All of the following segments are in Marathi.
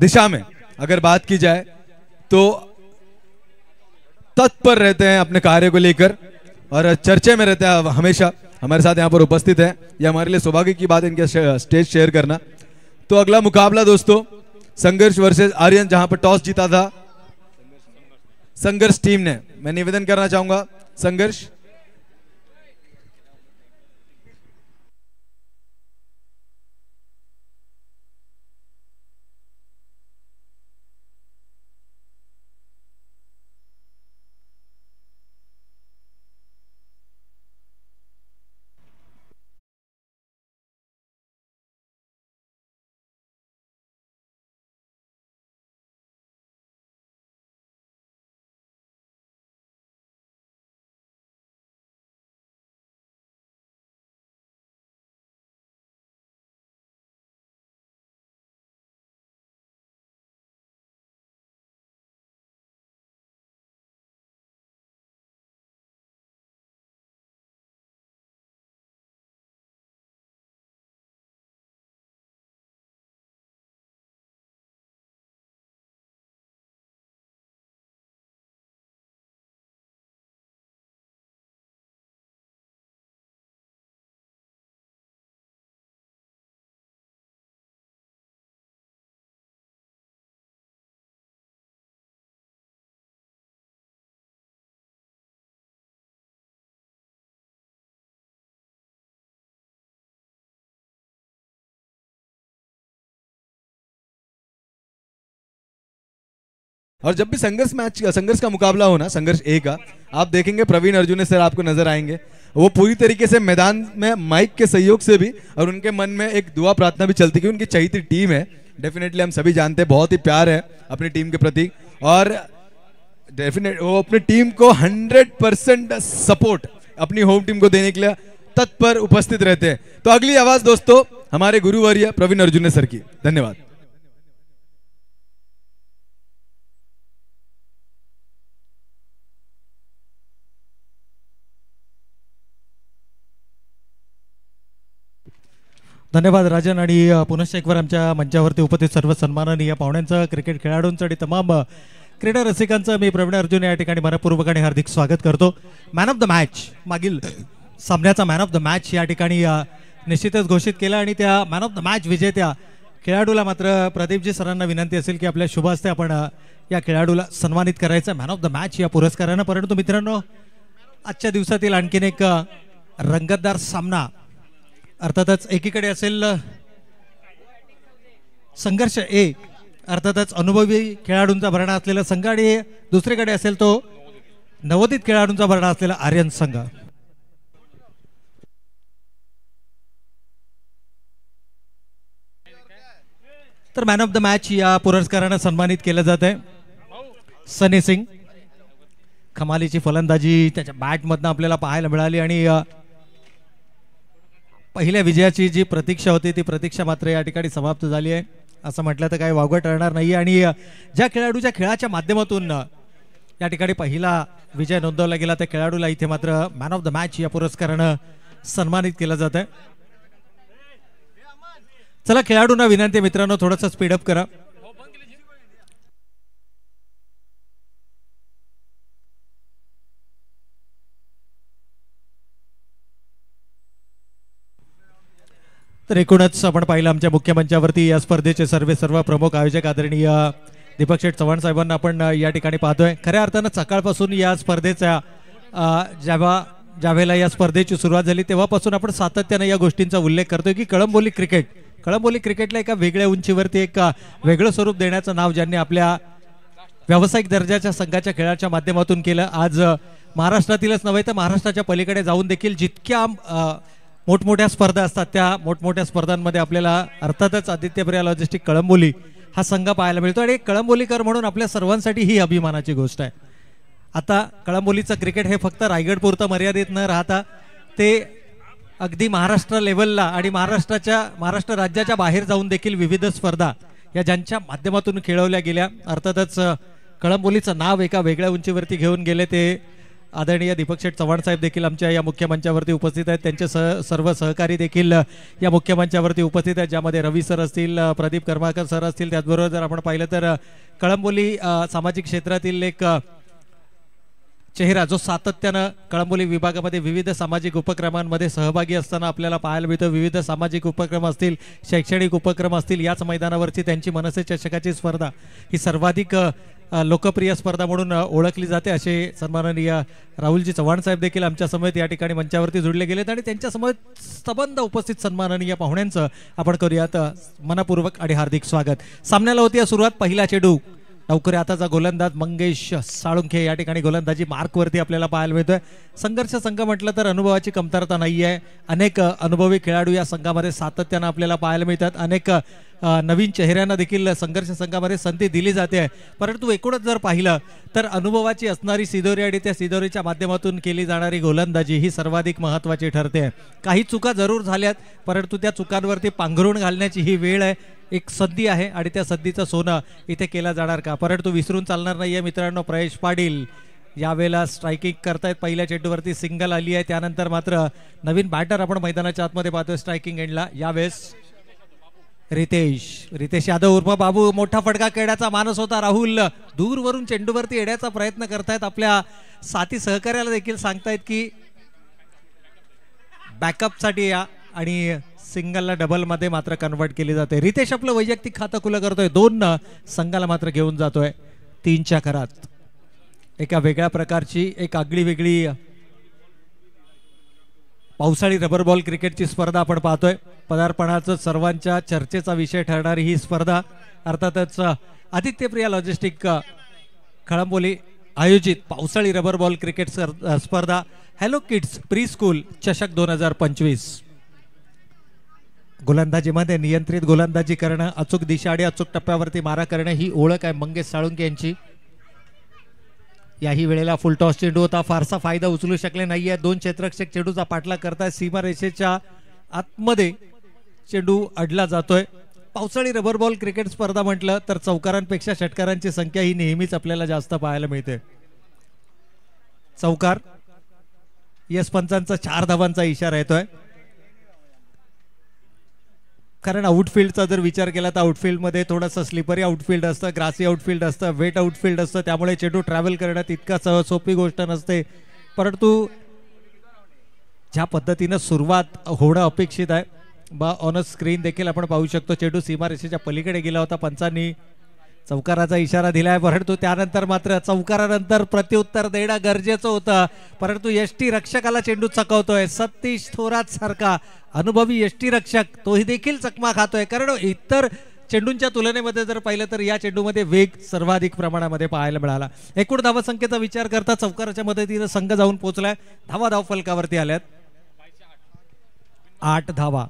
दिशा में अगर बात की जाए तो तत्पर रहते हैं अपने कार्य को लेकर और चर्चे में रहते हैं हमेशा। हमारे साथ यहाँ पर उपस्थित है, ये हमारे लिए सौभाग्य की बात है इनके स्टेज शेयर करना। तो अगला मुकाबला दोस्तों संघर्ष वर्सेस आर्यन, जहां पर टॉस जीता था संघर्ष टीम ने। मैं निवेदन करना चाहूंगा संघर्ष और जब भी संघर्ष का मुकाबला हो ना, संघर्ष ए का, आप देखेंगे प्रवीण अर्जुन सर आपको नजर आएंगे। वो पूरी तरीके से मैदान में माइक के सहयोग से भी और उनके मन में एक दुआ प्रार्थना भी चलती, क्योंकि उनकी चहेती टीम है। डेफिनेटली हम सभी जानते हैं बहुत ही प्यार है अपनी टीम के प्रति और डेफिनेट वो अपनी टीम को 100% सपोर्ट अपनी होम टीम को देने के लिए तत्पर उपस्थित रहते हैं। तो अगली आवाज दोस्तों हमारे गुरुवर्य प्रवीण अर्जुन सर की। धन्यवाद। धन्यवाद राजन। आणि पुनश्च एक बार आमच्या मंचावरती उपस्थित सर्व सन्माननीय पाहुण्यांचं, क्रिकेट खेळाडूंचं आणि तमाम क्रीडा रसिकांचं मी प्रवीण अर्जुन या ठिकाणी मनपूर्वक आणि हार्दिक स्वागत करतो। मॅन ऑफ द मॅच, मागील सामन्याचा मॅन ऑफ द मॅच या ठिकाणी निश्चितच घोषित केला आणि त्या मॅन ऑफ द मॅच विजेत्या खेळाडूला मात्र प्रदीपजी सरांना विनंती असेल की आपल्या शुभ हस्ते आपण या खेळाडूला सन्मानित करायचं मॅन ऑफ द मॅच या पुरस्कारानं। परंतु मित्रांनो, आजच्या दिवसातील आणखीन एक रंगतदार सामना अर्थातच एकीकडे असेल संघर्ष ए, अर्थातच अनुभवी खेळाडूंचा भरणा असलेला संघ, आणि दुसरीकडे असेल तो नवोदित खेळाडूंचा भरणा असलेला आर्यन संघ। तर मॅन ऑफ द मॅच या पुरस्काराने सन्मानित केलं जात आहे सनी सिंग। कमालीची फलंदाजी त्याच्या बॅटमधनं आपल्याला पाहायला मिळाली आणि पहिल्या विजयाची जी प्रतीक्षा होती ती प्रतीक्षा मात्र या ठिकाणी समाप्त झाली आहे असं म्हटलं तर काही वावगं ठरणार नाही। आणि ज्या खेळाडूच्या खेळाच्या माध्यमातून या ठिकाणी पहिला विजय नोंदवला गेला त्या खेळाडूला इथे मात्र मॅन ऑफ द मॅच या पुरस्काराने सन्मानित केलं जात आहे। चला खेळाडूंना विनंती आहे मित्रांनो, थोडंसं स्पीडअप करा। तर एकूणच आपण पाहिलं आमच्या मुख्य मंचावरती या स्पर्धेचे सर्व प्रमुख आयोजक आदरणीय दीपक शेठ चव्हाण साहेबांना आपण या ठिकाणी पाहतोय। खऱ्या अर्थानं सकाळपासून या स्पर्धेच्या ज्यावेळेला या स्पर्धेची सुरुवात झाली तेव्हापासून आपण सातत्याने या गोष्टींचा उल्लेख करतोय की कळंबोली क्रिकेटला एका वेगळ्या उंचीवरती एक वेगळं स्वरूप देण्याचं नाव ज्यांनी आपल्या व्यावसायिक दर्जाच्या संघाच्या खेळाच्या माध्यमातून केलं। आज महाराष्ट्रातीलच नव्हे तर महाराष्ट्राच्या पलीकडे जाऊन देखील जितक्या मोठमोठ्या स्पर्धा असतात त्या मोठमोठ्या स्पर्धांमध्ये आपल्याला अर्थातच आदित्य बिर्ला लॉजिस्टिक कळंबोली हा संघ पाहायला मिळतो आणि कळंबोलीकर म्हणून आपल्या सर्वांसाठी ही अभिमानाची गोष्ट आहे। आता कळंबोलीचं क्रिकेट हे फक्त रायगडपुरतं मर्यादित न राहता ते अगदी महाराष्ट्र लेवलला आणि महाराष्ट्र राज्याच्या बाहेर जाऊन देखील विविध स्पर्धा या ज्यांच्या माध्यमातून खेळवल्या गेल्या। अर्थातच कळंबोलीचं नाव एका वेगळ्या उंचीवरती घेऊन गेले ते आदरणीय दीपक शेठ चव्हाण साहेब देखील आमच्या या मुख्य मंचावरती उपस्थित आहेत. त्यांचे सर्व सहकारी देखील या मुख्य मंचावरती उपस्थित आहेत, ज्यामध्ये रवी सर असतील, प्रदीप कर्माकर सर असतील. त्याचबरोबर जर आपण पाहिलं तर कळंबोली सामाजिक क्षेत्रातील एक चेहरा जो सातत्यानं कळंबोली विभागामध्ये विविध सामाजिक उपक्रमांमध्ये सहभागी असताना आपल्याला पाहायला मिळतो. विविध सामाजिक उपक्रम असतील, शैक्षणिक उपक्रम असतील, याच मैदानावरची त्यांची मनसे चषकाची स्पर्धा ही सर्वाधिक लोकप्रिय स्पर्धा म्हणून ओळखली जाते. असे सन्माननीय राहुलजी चव्हाण साहेब देखील आमच्या समेत या ठिकाणी मंचावरती जोडले गेलेत आणि त्यांच्या समेत सबंध उपस्थित सन्माननीय पाहुण्यांचं आपण करूयात मनपूर्वक आणि हार्दिक स्वागत. सामन्याला होती सुरुवात. पहिला चेंडू लवकर आताचा गोलंदाज मंगेश साळुंखे या ठिकाणी गोलंदाजी मार्कवरती आपल्याला पाहायला मिळतोय. संघर्ष संघ म्हटलं तर अनुभवाची कमतरता नाही आहे. अनेक अनुभवी खेळाडू या संघामध्ये सातत्यानं आपल्याला पाहायला मिळतात. अनेक नवीन चेहऱ्यांना देखील संघर्ष संघामध्ये संधी दिली जाते. परंतु एकूणच जर पाहिलं तर अनुभवाची असणारी सिदोरी आणि त्या सिदोरीच्या माध्यमातून केली जाणारी गोलंदाजी ही सर्वाधिक महत्त्वाची ठरते. काही चुका जरूर झाल्यात, परंतु त्या चुकांवरती पांघरून घालण्याची ही वेळ आहे, एक संधी आहे आणि त्या संधीचं सोनं इथे केलं जाणार का, परंतु विसरून चालणार नाहीये मित्रांनो. प्रयश पाटील यावेळेला स्ट्रायकिंग करतायत. पहिल्या चेंडूवरती सिंगल आली आहे. त्यानंतर मात्र नवीन बॅटर आपण मैदानाच्या आतमध्ये पाहतोय स्ट्रायकिंग एंडला. यावेळेस रितेश यादव उर्फ बाबू, मोठा फटका खेळण्याचा मानस होता. राहुल दूरवरून चेंडूवरती येण्याचा प्रयत्न करतायत. आपल्या साथी सहकार्याला देखील सांगतायत की बॅकअपसाठी या आणि सिंगलला डबल मध्ये मात्र कन्वर्ट केली जाते. रितेश आपलं वैयक्तिक खातं खुलं करतोय. 2 संघाला मात्र घेऊन जातोय 3च्या घरात. एका वेगळ्या प्रकारची एक आगळी वेगळी पावसाळी रबर बॉल क्रिकेटची स्पर्धा आपण पाहतोय. पदार्पणाचं सर्वांच्या चर्चेचा विषय ठरणारी ही स्पर्धा अर्थातच आदित्यप्रिया लॉजिस्टिक कळंबोली आयोजित पावसाळी रबर बॉल क्रिकेट स्पर्धा हॅलो किड्स प्री स्कूल चषक 2025. गोलंदाजीमध्ये नियंत्रित गोलंदाजी करणं, अचूक दिशा आणि अचूक टप्प्यावरती मारा करणं ही ओळख आहे मंगेश साळुंखे यांची. याही वेळेला फुल टॉस चेंडू होता. फारसा फायदा उचलू शकले नाहीये. 2 क्षेत्ररक्षक चेंडूचा पाठलाग करताय. सीमारेषेच्या आतमध्ये चेंडू अडला जातोय. पावसाळी रबर बॉल क्रिकेट स्पर्धा म्हटलं तर चौकारांपेक्षा षटकारांची संख्या ही नेहमीच आपल्याला जास्त पाहायला मिळते. चौकार यस पंचांचा 4 धावांचा इशारा येतोय. कारण आउटफील्डचा जर विचार केला तर आउटफील्डमध्ये थोडंसं स्लिपरी आउटफील्ड असतं, ग्रासी आउटफील्ड असतं, वेट आउटफील्ड असतं. त्यामुळे चेंडू ट्रॅव्हल करणं तितका सोपी गोष्ट नसते. परंतु ज्या पद्धतीनं सुरुवात होणं अपेक्षित आहे बा ऑन अ स्क्रीन देखील आपण पाहू शकतो. चेंडू सीमारेषेच्या पलीकडे गेला होता. पंचांनी चौकाराचा इशारा दिलाय, परंतु त्यानंतर मात्र चौकारानंतर प्रत्युत्तर देणं गरजेचं होतं. परंतु यष्टी रक्षकाला चेंडू चकवतोय. सतीश थोरात सारखा अनुभवी यष्टी रक्षक तोही देखील चकमा खातोय. कारण इतर चेंडूंच्या तुलनेमध्ये जर पाहिलं तर या चेंडूमध्ये वेग सर्वाधिक प्रमाणामध्ये पाहायला मिळाला. एकूण धावसंख्येचा विचार करता चौकाराच्या मदतीने संघ जाऊन पोहोचलाय. धाव फलकावरती आल्यात 8 धावा.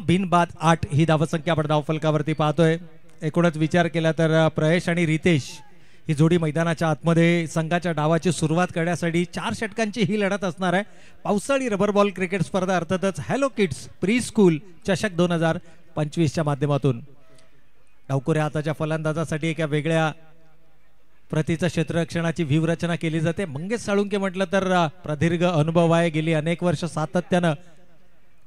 बिनबाद 8 ही धावसंख्या आपण धावफलकावरती पाहतोय. एकूणच विचार केला तर प्रयश आणि रितेश ही जोडी मैदानाच्या आतमध्ये संघाच्या डावाची सुरुवात करण्यासाठी 4 षटकांची ही लढत असणार आहे. पावसाळी रबर बॉल क्रिकेट स्पर्धा अर्थातच हॅलो किड्स प्री स्कूल चषक 2025च्या माध्यमातून. डावखुऱ्या हाताच्या फलंदाजासाठी एका वेगळ्या प्रतीचं क्षेत्ररक्षणाची व्यूहरचना केली जाते. मंगेश साळुंखे म्हटलं तर प्रदीर्घ अनुभव आहे. गेली अनेक वर्ष सातत्यानं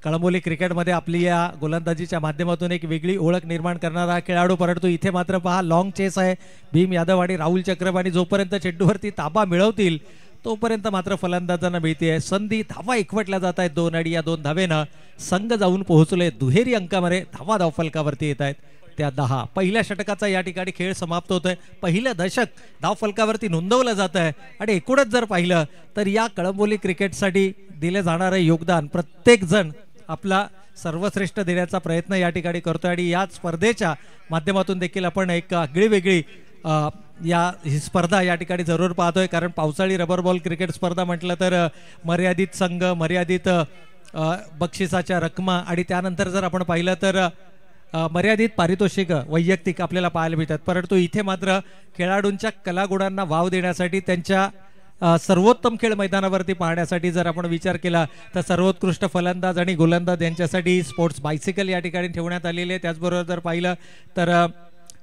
कळंबोली क्रिकेटमध्ये आपली या गोलंदाजीच्या माध्यमातून एक वेगळी ओळख निर्माण करणारा खेळाडू. परंतु इथे मात्र पहा लॉंग चेस आहे. भीम यादव आणि राहुल चक्रवर्ती जोपर्यंत चेंडूवरती ताबा मिळवतील तोपर्यंत मात्र फलंदाजांना मिळते संधी. धावा एकवटल्या जात आहेत 2 आणि या 2 धावेनं संघ जाऊन पोहोचले दुहेरी अंकामध्ये. धावा धावफलकावरती येत आहेत त्या 10. पहिल्या षटकाचा या ठिकाणी खेळ समाप्त होतोय. पहिलं दशक धावफलकावरती नोंदवलं जात आहे. आणि एकूणच जर पाहिलं तर या कळंबोली क्रिकेटसाठी दिले जाणारे योगदान प्रत्येक जण आपला सर्वश्रेष्ठ देण्याचा प्रयत्न या ठिकाणी करतोय. आणि या स्पर्धेच्या माध्यमातून देखील आपण एक आगळी वेगळी ही स्पर्धा या ठिकाणी जरूर पाहतोय. कारण पावसाळी रबर बॉल क्रिकेट स्पर्धा म्हटलं तर मर्यादित संघ, मर्यादित बक्षिसाच्या रकमा आणि त्यानंतर जर आपण पाहिलं तर मर्यादित पारितोषिक वैयक्तिक आपल्याला पाहायला मिळतात. परंतु इथे मात्र खेळाडूंच्या कलागुणांना वाव देण्यासाठी त्यांच्या सर्वोत्तम खेळ मैदानावरती पाहण्यासाठी जर आपण विचार केला तर सर्वोत्कृष्ट फलंदाज आणि गोलंदाज यांच्यासाठी स्पोर्ट्स बायसिकल या ठिकाणी ठेवण्यात आलेले आहे. त्याचबरोबर जर पाहिलं तर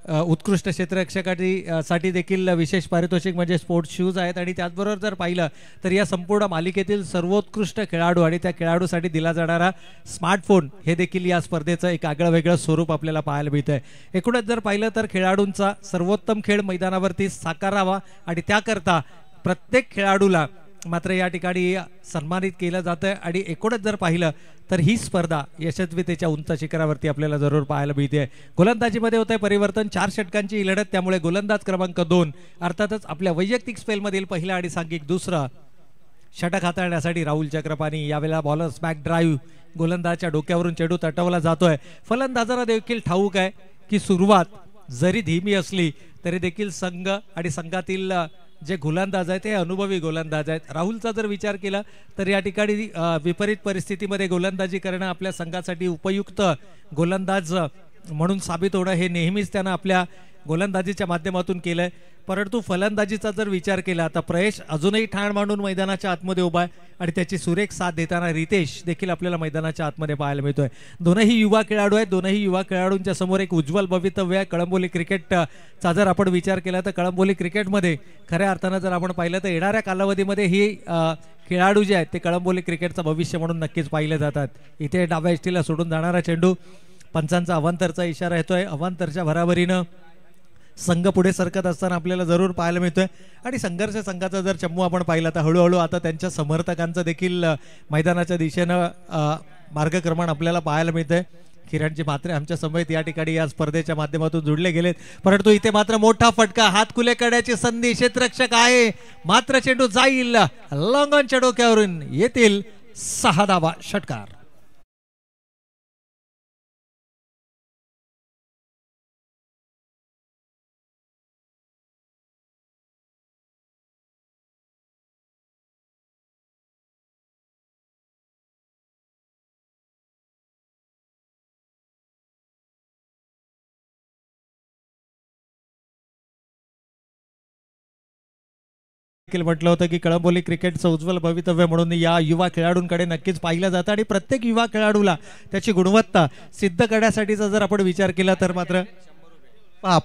उत्कृष्ट क्षेत्ररक्षकासाठी साठी देखील विशेष पारितोषिक म्हणजे स्पोर्ट्स शूज आहेत आणि त्याचबरोबर जर पाहिलं तर या संपूर्ण मालिकेतील सर्वोत्कृष्ट खेळाडू आणि त्या खेळाडूसाठी दिला जाणारा स्मार्टफोन हे देखील या स्पर्धेचं एक आगळं वेगळं स्वरूप आपल्याला पाहायला मिळतं आहे। एकूणच जर पाहिलं तर खेळाडूंचा सर्वोत्तम खेळ मैदानावरती साकारावा आणि त्याकरता प्रत्येक खेळाडूला मात्र या ठिकाणी सन्मानित केलं जातं आणि एकूणच जर पाहिलं तर ही स्पर्धा यशस्वीतेच्या उंच शिखरावरती आपल्याला जरूर पाहायला मिळते। गोलंदाजीमध्ये होत आहे परिवर्तन, 4 षटकांची ही लढत, त्यामुळे गोलंदाज क्रमांक 2 अर्थातच आपल्या वैयक्तिक स्पेलमधील पहिला आणि सांघिक दुसरा षटक हाताळण्यासाठी राहुल चक्रपाणी। यावेळेला बॉलर स्मॅक ड्राईव्ह, गोलंदाजच्या डोक्यावरून चेंडू तटवला जातोय। फलंदाजांना देखील ठाऊक आहे की सुरुवात जरी धीमी असली तरी देखील संघ आणि संघातील जे गोलंदाज आहेत ते अनुभवी गोलंदाज आहेत। राहुलचा जर विचार केला तर या ठिकाणी विपरीत परिस्थितीमध्ये गोलंदाजी करणं आपल्या संघासाठी उपयुक्त गोलंदाज म्हणून साबित होणं हे नेहमीच त्यानं आपल्या गोलंदाजीच्या माध्यमातून केलंय। परंतु फलंदाजीचा जर विचार केला तर प्रयश अजूनही ठाण मांडून मैदानाच्या आतमध्ये उभा आहे आणि त्याची सुरेख साथ देताना रितेश देखील आपल्याला मैदानाच्या आतमध्ये पाहायला मिळतोय। दोनही युवा खेळाडू आहेत, दोनही युवा खेळाडूंच्या समोर एक उज्ज्वल भवितव्य आहे। कळंबोली क्रिकेटचा जर आपण विचार केला तर कळंबोली क्रिकेटमध्ये खऱ्या अर्थानं जर आपण पाहिलं तर येणाऱ्या कालावधीमध्ये ही खेळाडू जे आहेत ते कळंबोली क्रिकेटचं भविष्य म्हणून नक्कीच पाहिले जातात। इथे डाव्या इष्टीला सोडून जाणारा चेंडू, पंचांचा अवांतरचा इशारा येतोय। अवांतरच्या भराभरीनं संघ पुढे सरकत असताना आपल्याला जरूर पाहायला मिळतोय आणि संघर्ष संघाचा जर चमू आपण पाहिला तर हळूहळू आता त्यांच्या समर्थकांचं देखील मैदानाच्या दिशेनं मार्गक्रमण आपल्याला पाहायला मिळतंय। किरणजी म्हात्रे आमच्या समवेत या ठिकाणी या स्पर्धेच्या माध्यमातून जुडले गेलेत, परंतु इथे मात्र मोठा फटका, हातकुले करण्याची संधी, क्षेत्ररक्षक आहे मात्र चेंडू जाईल लॉंग ऑनच्या डोक्यावरून, येतील 6 धावा, षटकार। म्हटलं होतं की कळंबोली क्रिकेटचं उज्ज्वल भवितव्य म्हणून या युवा खेळाडूंकडे नक्कीच पाहिलं जातं आणि प्रत्येक युवा खेळाडूला त्याची गुणवत्ता सिद्ध करण्यासाठीचा जर आपण विचार केला तर मात्र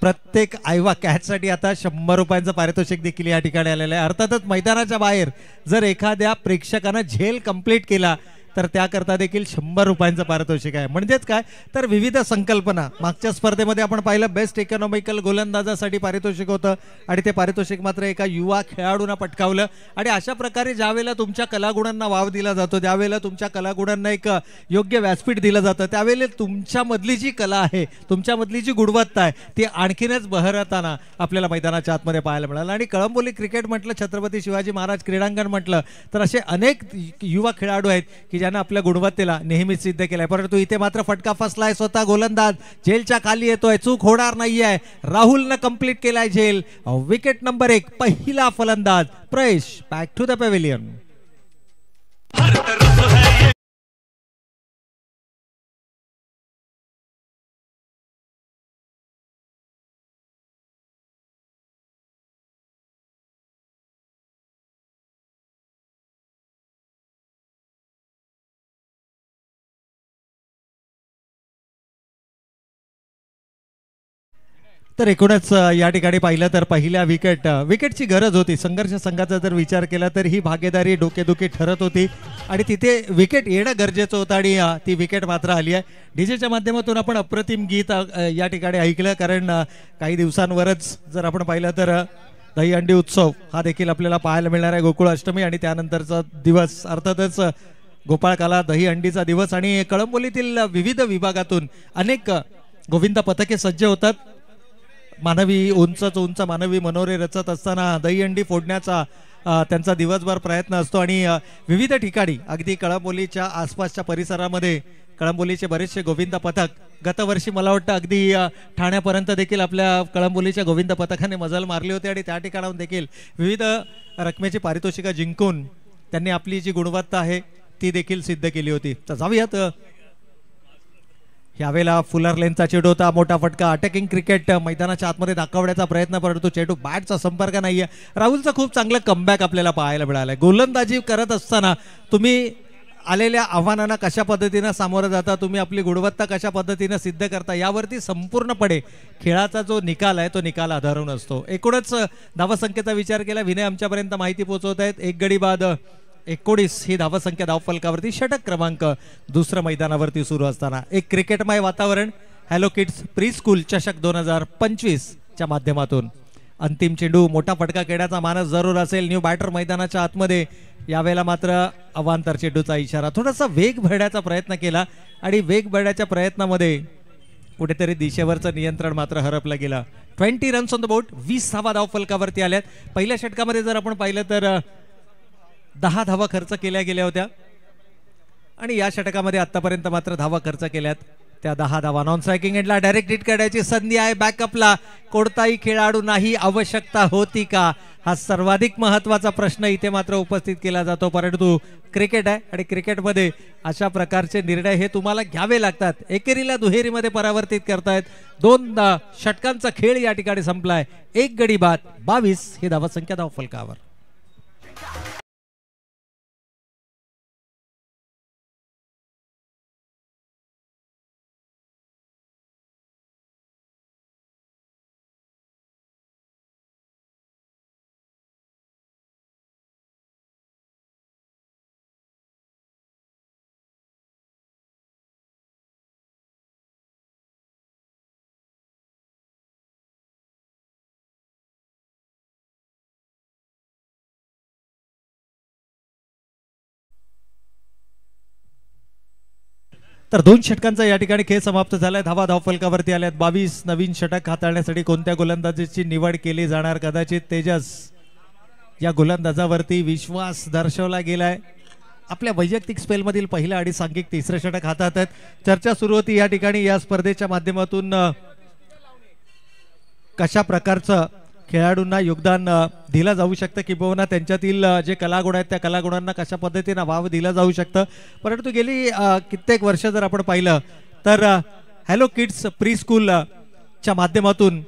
प्रत्येक आयवा कॅचसाठी आता 100 रुपयांचं पारितोषिक देखील या ठिकाणी आलेलं आहे। अर्थातच मैदानाच्या बाहेर जर एखाद्या प्रेक्षकानं झेल कंप्लीट केला तर त्याकरता देखील 100 रुपयांचं पारितोषिक आहे। म्हणजेच काय तर विविध संकल्पना, मागच्या स्पर्धेमध्ये आपण पाहिलं बेस्ट इकॉनॉमिकल गोलंदाजासाठी पारितोषिक होतं आणि ते पारितोषिक मात्र एका युवा खेळाडूंना पटकावलं आणि अशा प्रकारे ज्यावेळेला तुमच्या कलागुणांना वाव दिला जातो, ज्यावेळेला तुमच्या कलागुणांना एक योग्य व्यासपीठ दिलं जातं, त्यावेळेला तुमच्यामधली जी कला आहे, तुमच्यामधली जी गुणवत्ता आहे ती आणखीनच बहरताना आपल्याला मैदानाच्या आतमध्ये पाहायला मिळालं। आणि कळंबोली क्रिकेट म्हटलं, छत्रपती शिवाजी महाराज क्रीडांगण म्हटलं तर असे अनेक युवा खेळाडू आहेत की ज्यांना आपल्या गुणवत्तेला नेहमीच सिद्ध केलंय। परंतु इथे मात्र फटका फसलाय, स्वतः गोलंदाज झेलच्या खाली येतोय, चूक होणार नाहीये, राहुलनं कंप्लीट केलाय झेल। विकेट नंबर 1, पहिला फलंदाज प्रयश, बॅक टू द पॅव्हिलियन। तर एकूणच या ठिकाणी पाहिलं तर पहिल्या विकेटची गरज होती। संघर्ष संघाचा जर विचार केला तर ही भागीदारी डोकेदुखी ठरत होती आणि तिथे विकेट येणं गरजेचं होतं आणि ती विकेट मात्र आली आहे। डीजेच्या माध्यमातून आपण अप्रतिम गीत या ठिकाणी ऐकलं, कारण काही दिवसांवरच जर आपण पाहिलं तर दहीहंडी उत्सव हा देखील आपल्याला पाहायला मिळणार आहे, गोकुळ अष्टमी आणि त्यानंतरचा दिवस अर्थातच गोपाळकाला दहीहंडीचा दिवस। आणि कळंबोलीतील विविध विभागातून अनेक गोविंद पथके सज्ज होतात। मानवी उंच मानवी मनोरे रचत असताना दहीहंडी फोडण्याचा त्यांचा दिवसभर प्रयत्न असतो आणि विविध ठिकाणी अगदी कळंबोलीच्या आसपासच्या परिसरामध्ये कळंबोलीचे बरेचसे गोविंद पथक गतवर्षी मला वाटतं अगदी ठाण्यापर्यंत देखील आपल्या कळंबोलीच्या गोविंद पथकाने मजल मारली होती आणि त्या ठिकाणाहून देखील विविध रकमेची पारितोषिकं जिंकून त्यांनी आपली जी गुणवत्ता आहे ती देखील सिद्ध केली होती। तर जाऊयात, यावेळेला फुलर लेनचा चेंडू होता, मोठा फटका, अटॅकिंग क्रिकेट मैदानाच्या आतमध्ये दाखवण्याचा प्रयत्न, परंतु चेंडू बॅटचा संपर्क नाहीये। राहुलचा खूप चांगलं कमबॅक आपल्याला पाहायला मिळालंय। गोलंदाजी करत असताना तुम्ही आलेल्या आव्हानांना कशा पद्धतीनं सामोरं जाता, तुम्ही आपली गुणवत्ता कशा पद्धतीनं सिद्ध करता, यावरती संपूर्णपणे खेळाचा जो निकाल आहे तो निकाल आधारून असतो. एकूणच धावसंख्येचा विचार केला, विनय आमच्यापर्यंत माहिती पोहोचवत आहेत. एक गडी बाद 19 ही धावसंख्या धावफलकावरती, षटक क्रमांक दुसरं मैदानावरती सुरू असताना एक क्रिकेटमय वातावरण हॅलो किड्स प्री स्कूल चषक 2025 च्या माध्यमातून. अंतिम चेंडू, मोठा फटका खेळण्याचा मानस जरूर असेल. न्यू बॅटर मैदानाच्या आतमध्ये, यावेळेला मात्र अवांतर चेंडूचा इशारा. थोडासा वेग भरण्याचा प्रयत्न केला आणि वेग भरण्याच्या प्रयत्नामध्ये कुठेतरी दिशेवरचं नियंत्रण मात्र हरपलं गेलं. 20 रन्स ऑन द बोर्ड, 20 धावा धावफलकावरती आल्यात. पहिल्या षटकामध्ये जर आपण पाहिलं तर 10 धावा खर्च केल्या गेल्या होत्या आणि या षटकामध्ये आतापर्यंत मात्र धावा खर्च केल्यात त्या 10 धावा. नॉन स्ट्रायकिंग एंडला डायरेक्ट हिट काढायची संधी आहे. बॅकअपला कोणताही खेळाडू नाही, आवश्यकता होती का, हा सर्वाधिक महत्वाचा प्रश्न इथे मात्र उपस्थित केला जातो. परंतु क्रिकेट आहे आणि क्रिकेटमध्ये अशा प्रकारचे निर्णय हे तुम्हाला घ्यावे लागतात. एकेरीला दुहेरीमध्ये परावर्तित करतायत. 2 षटकांचा खेळ या ठिकाणी संपलाय. एक गडी बाद 22 ही धावसंख्या धावफलकावर. तर 2 षटकांचा या ठिकाणी खेळ समाप्त झालाय. धावा धावफलकावरती आल्यात 22. नवीन षटक हाताळण्यासाठी कोणत्या गोलंदाजीची निवड केली जाणार, कदाचित तेजस या गोलंदाजावरती विश्वास दर्शवला गेलाय. आपल्या वैयक्तिक स्पेलमधील पहिला आणि सांघिक तिसरं षटक हातात आहेत. चर्चा सुरू होती या ठिकाणी या स्पर्धेच्या माध्यमातून कशा प्रकारचं खेळाडूंना योगदान दिलं जाऊ शकतं, किंबहुना त्यांच्यातील जे कलागुण आहेत त्या कलागुणांना कशा पद्धतीनं वाव दिला जाऊ शकतं. परंतु गेली कित्येक वर्ष जर आपण पाहिलं तर हॅलो किड्स प्री स्कूलच्या माध्यमातून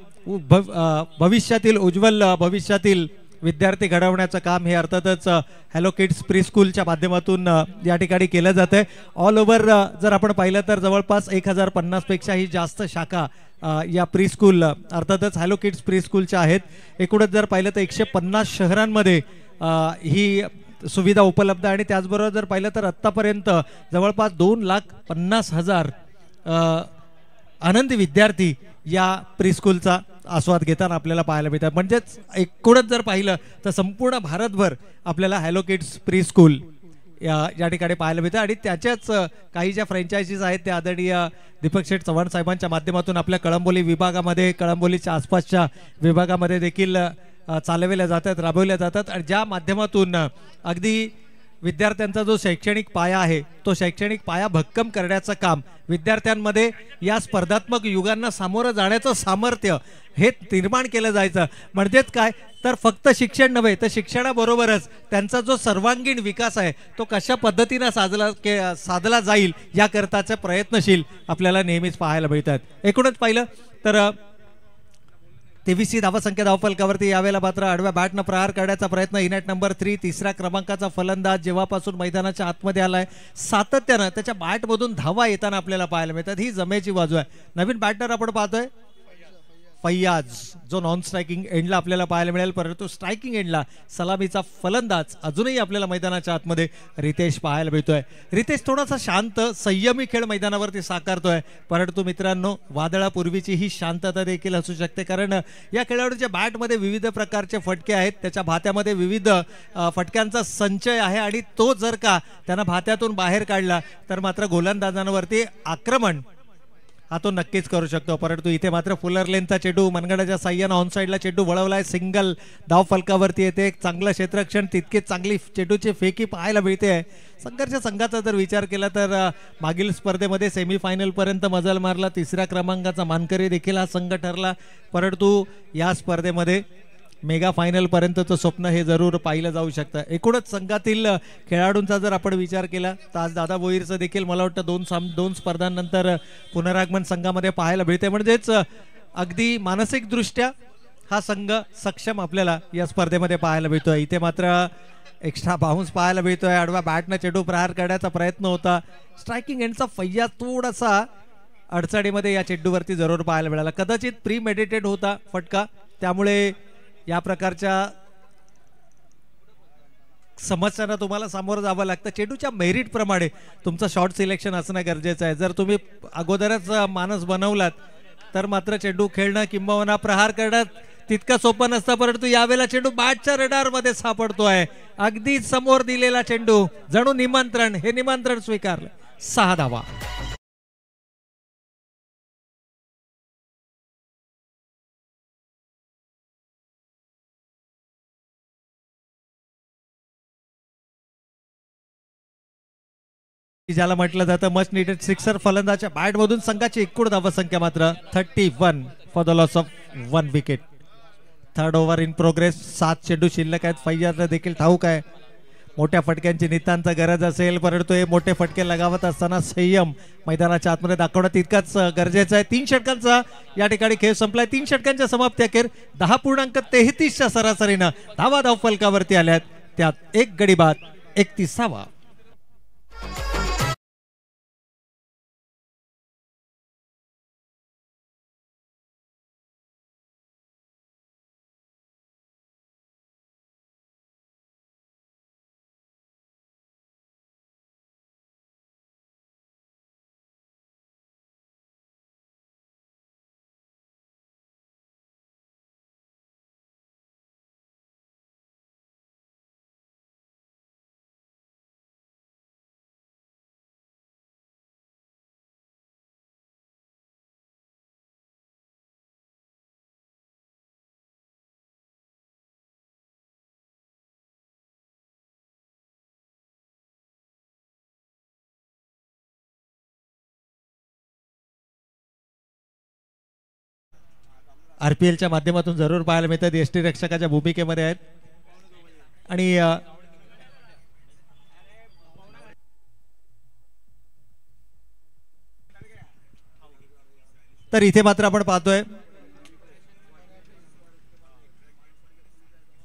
भविष्यातील उज्ज्वल भविष्यातील विद्यार्थी घडवण्याचं काम हे अर्थातच हॅलो किड्स प्री स्कूलच्या माध्यमातून या ठिकाणी केलं जातं. ऑल ओव्हर जर आपण पाहिलं तर जवळपास 1050 पेक्षाही जास्त शाखा या प्री स्कूल अर्थातच हॅलो किड्स प्री स्कूलच्या आहेत. एकूणच जर पाहिलं तर 150 शहरांमध्ये ही सुविधा उपलब्ध आहे आणि त्याचबरोबर जर पाहिलं तर आत्तापर्यंत जवळपास 2,50,000 आनंदी विद्यार्थी या प्री स्कूलचा आस्वाद घेताना आपल्याला पाहायला मिळतात. म्हणजेच एकूणच जर पाहिलं तर संपूर्ण भारतभर आपल्याला हॅलो किड्स प्री स्कूल या ठिकाणी पाहायला मिळतं आणि त्याच्याच काही ज्या फ्रँचायझीज आहेत त्या आदरणीय दीपक शेठ चव्हाण साहेबांच्या माध्यमातून आपल्या कळंबोली विभागामध्ये, कळंबोलीच्या आसपासच्या विभागामध्ये देखील चालवल्या जातात, राबवल्या जातात आणि ज्या माध्यमातून अगदी विद्यार्थ्यांचा जो शैक्षणिक पाया आहे तो शैक्षणिक पाया भक्कम करण्याचं काम, विद्यार्थ्यांमध्ये या स्पर्धात्मक युगांना सामोरं जाण्याचं सामर्थ्य हे निर्माण केलं जायचं. म्हणजेच काय तर फक्त शिक्षण नव्हे तर शिक्षणाबरोबरच त्यांचा जो सर्वांगीण विकास आहे तो कशा पद्धतीनं साधला जाईल याकरताचे प्रयत्नशील आपल्याला नेहमीच पाहायला मिळतात. एकूणच पाहिलं तर 23 धावसंख्या धावफलकावरती यावेळेला मात्र आडव्या बॅटनं प्रहार करण्याचा प्रयत्न. इनॅट नंबर 3 तिसऱ्या क्रमांकाचा फलंदाज जेव्हापासून मैदानाच्या आतमध्ये आलाय सातत्यानं त्याच्या बॅटमधून धावा येताना आपल्याला पाहायला मिळतात. ही जमेची बाजू आहे. नवीन बॅटर आपण पाहतोय फैयाज, जो नॉन स्ट्रायकिंग एंडला आपल्याला पाहायला मिळेल. परंतु स्ट्रायकिंग एंडला सलामीचा फलंदाज अजूनही आपल्याला मैदानाच्या आतमध्ये रितेश पाहायला मिळतोय. रितेश थोडासा शांत संयमी खेळ मैदानावरती साकारतोय. परंतु मित्रांनो वादळापूर्वीची ही शांतता देखील असू शकते, कारण या खेळाडूच्या बॅटमध्ये विविध प्रकारचे फटके आहेत, त्याच्या भात्यामध्ये विविध फटक्यांचा संचय आहे आणि तो जर का त्यांना भात्यातून बाहेर काढला तर मात्र गोलंदाजांवरती आक्रमण हा तो नक्कीच करू शकतो. परंतु इथे मात्र फुलर लेनचा चेंडू मनगडाच्या साह्यानं ऑन साईडला चेंडू वळवलाय. सिंगल धाव फलकावरती येते. चांगलं क्षेत्ररक्षण, तितकेच चांगली चेंडूची फेकी पाहायला मिळते. संघर्ष संघाचा जर विचार केला तर मागील स्पर्धेमध्ये सेमीफायनल पर्यंत मजल मारला, 3ऱ्या क्रमांकाचा मानकरी देखील हा संघ ठरला. परंतु या स्पर्धेमध्ये मेगा फायनल पर्यंतचं स्वप्न हे जरूर पाहिलं जाऊ शकतं. एकूणच संघातील खेळाडूंचा जर आपण विचार केला तर आज दादा भोईरचं देखील मला वाटतं 2 स्पर्धांनंतर पुनरागमन संघामध्ये पाहायला मिळते. म्हणजेच अगदी मानसिकदृष्ट्या हा संघ सक्षम आपल्याला या स्पर्धेमध्ये पाहायला मिळतोय. इथे मात्र एक्स्ट्रा बाउन्स पाहायला मिळतोय. आडवा बॅटनं चेंडू प्रहार करण्याचा प्रयत्न होता. स्ट्रायकिंग एंडचा फैयाज थोडासा अडचणीमध्ये या चेंडूवरती जरूर पाहायला मिळाला. कदाचित प्री मेडिटेड होता फटका, त्यामुळे या प्रकारच्या समस्यांना तुम्हाला सामोरं जावं लागतं. चेंडूच्या मेरिट प्रमाणे तुमचं शॉट सिलेक्शन असणं गरजेचं आहे. जर तुम्ही अगोदरच मानस बनवलात तर मात्र चेंडू खेळणं किंबहुना प्रहार करणं तितकं सोपं नसतं. परंतु यावेळेला चेंडू बॅटच्या रडार मध्ये सापडतोय. अगदी समोर दिलेला चेंडू, जणू निमंत्रण, हे निमंत्रण स्वीकारलं. 6 धावा. ज्याला म्हटलं जातं मच नीडेड सिक्सर, फलंदाच्या बॅट मधून संघाची एकूण धावा संख्या मात्र 31 for the loss of 1 wicket. Third over in progress. 7 चेंडू शिल्लक आहेत. फैयाजला देखील ठाऊक आहे मोठ्या फटक्यांची नितांत गरज असेल, परंतु हे मोठे फटके लगावत असताना संयम मैदानाच्या आतमध्ये दाखवणं तितकंच गरजेचं आहे. 3 षटकांचा या ठिकाणी खेळ संपलाय. 3 षटकांच्या समाप्ती अखेर 10.33च्या सरासरीनं धावा धाव फलकावरती आल्यात. त्यात 1 गडी बाद, 31वा. आरपीएलच्या माध्यमातून जरूर पाहायला मिळतात. यष्टी रक्षकाच्या भूमिकेमध्ये आहेत आणि तर इथे मात्र आपण पाहतोय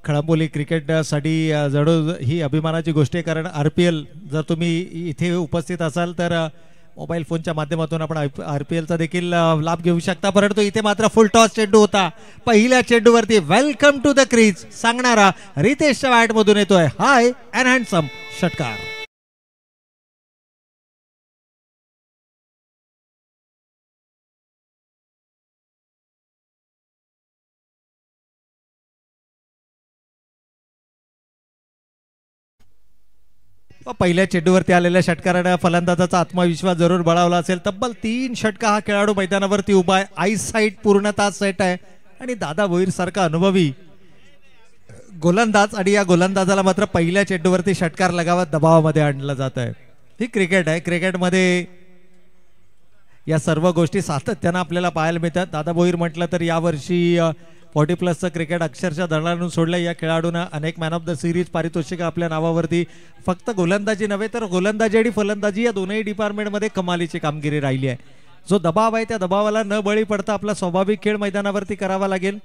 खळंबोली क्रिकेटसाठी जणू ही अभिमानाची गोष्ट आहे. कारण आरपीएल जर तुम्ही इथे उपस्थित असाल तर मोबाईल फोनच्या माध्यमातून आपण आरपीएलचा देखील लाभ घेऊ शकता. परंतु इथे मात्र फुल टॉस चेंडू होता. पहिल्या चेंडूवरती वेलकम टू द क्रीज सांगणारा रितेशच्या बॅट मधून येतोय हाय अँड हँडसम षटकार. पहिल्या चेंडूवरती आलेल्या षटकाराने फलंदाजाचा आत्मविश्वास जरूर बळावला असेल. तब्बल 3 षटका हा खेळाडू मैदानावरती उभा आहे. आईस साईट पूर्णतः सेट आहे आणि दादा भोईर सारखा अनुभवी गोलंदाज, आणि या गोलंदाजाला मात्र पहिल्या चेंडूवरती षटकार लगावत दबावामध्ये आणलं जात आहे. ही क्रिकेट आहे. क्रिकेटमध्ये या सर्व गोष्टी सातत्यानं आपल्याला पाहायला मिळतात. दादा भोईर म्हटलं तर यावर्षी 40+ क्रिकेट अक्षरशः दणाणून सोडलं. या खेळाडूंना अनेक मॅन ऑफ द सिरीज पारितोषिक आपल्या नावावरती. फक्त गोलंदाजी नव्हे तर गोलंदाजी आणि फलंदाजी या दोनही डिपार्टमेंटमध्ये कमालीची कामगिरी राहिली आहे. जो दबाव आहे त्या दबावाला न बळी पडता आपला स्वाभाविक खेळ मैदानावरती करावा लागेल.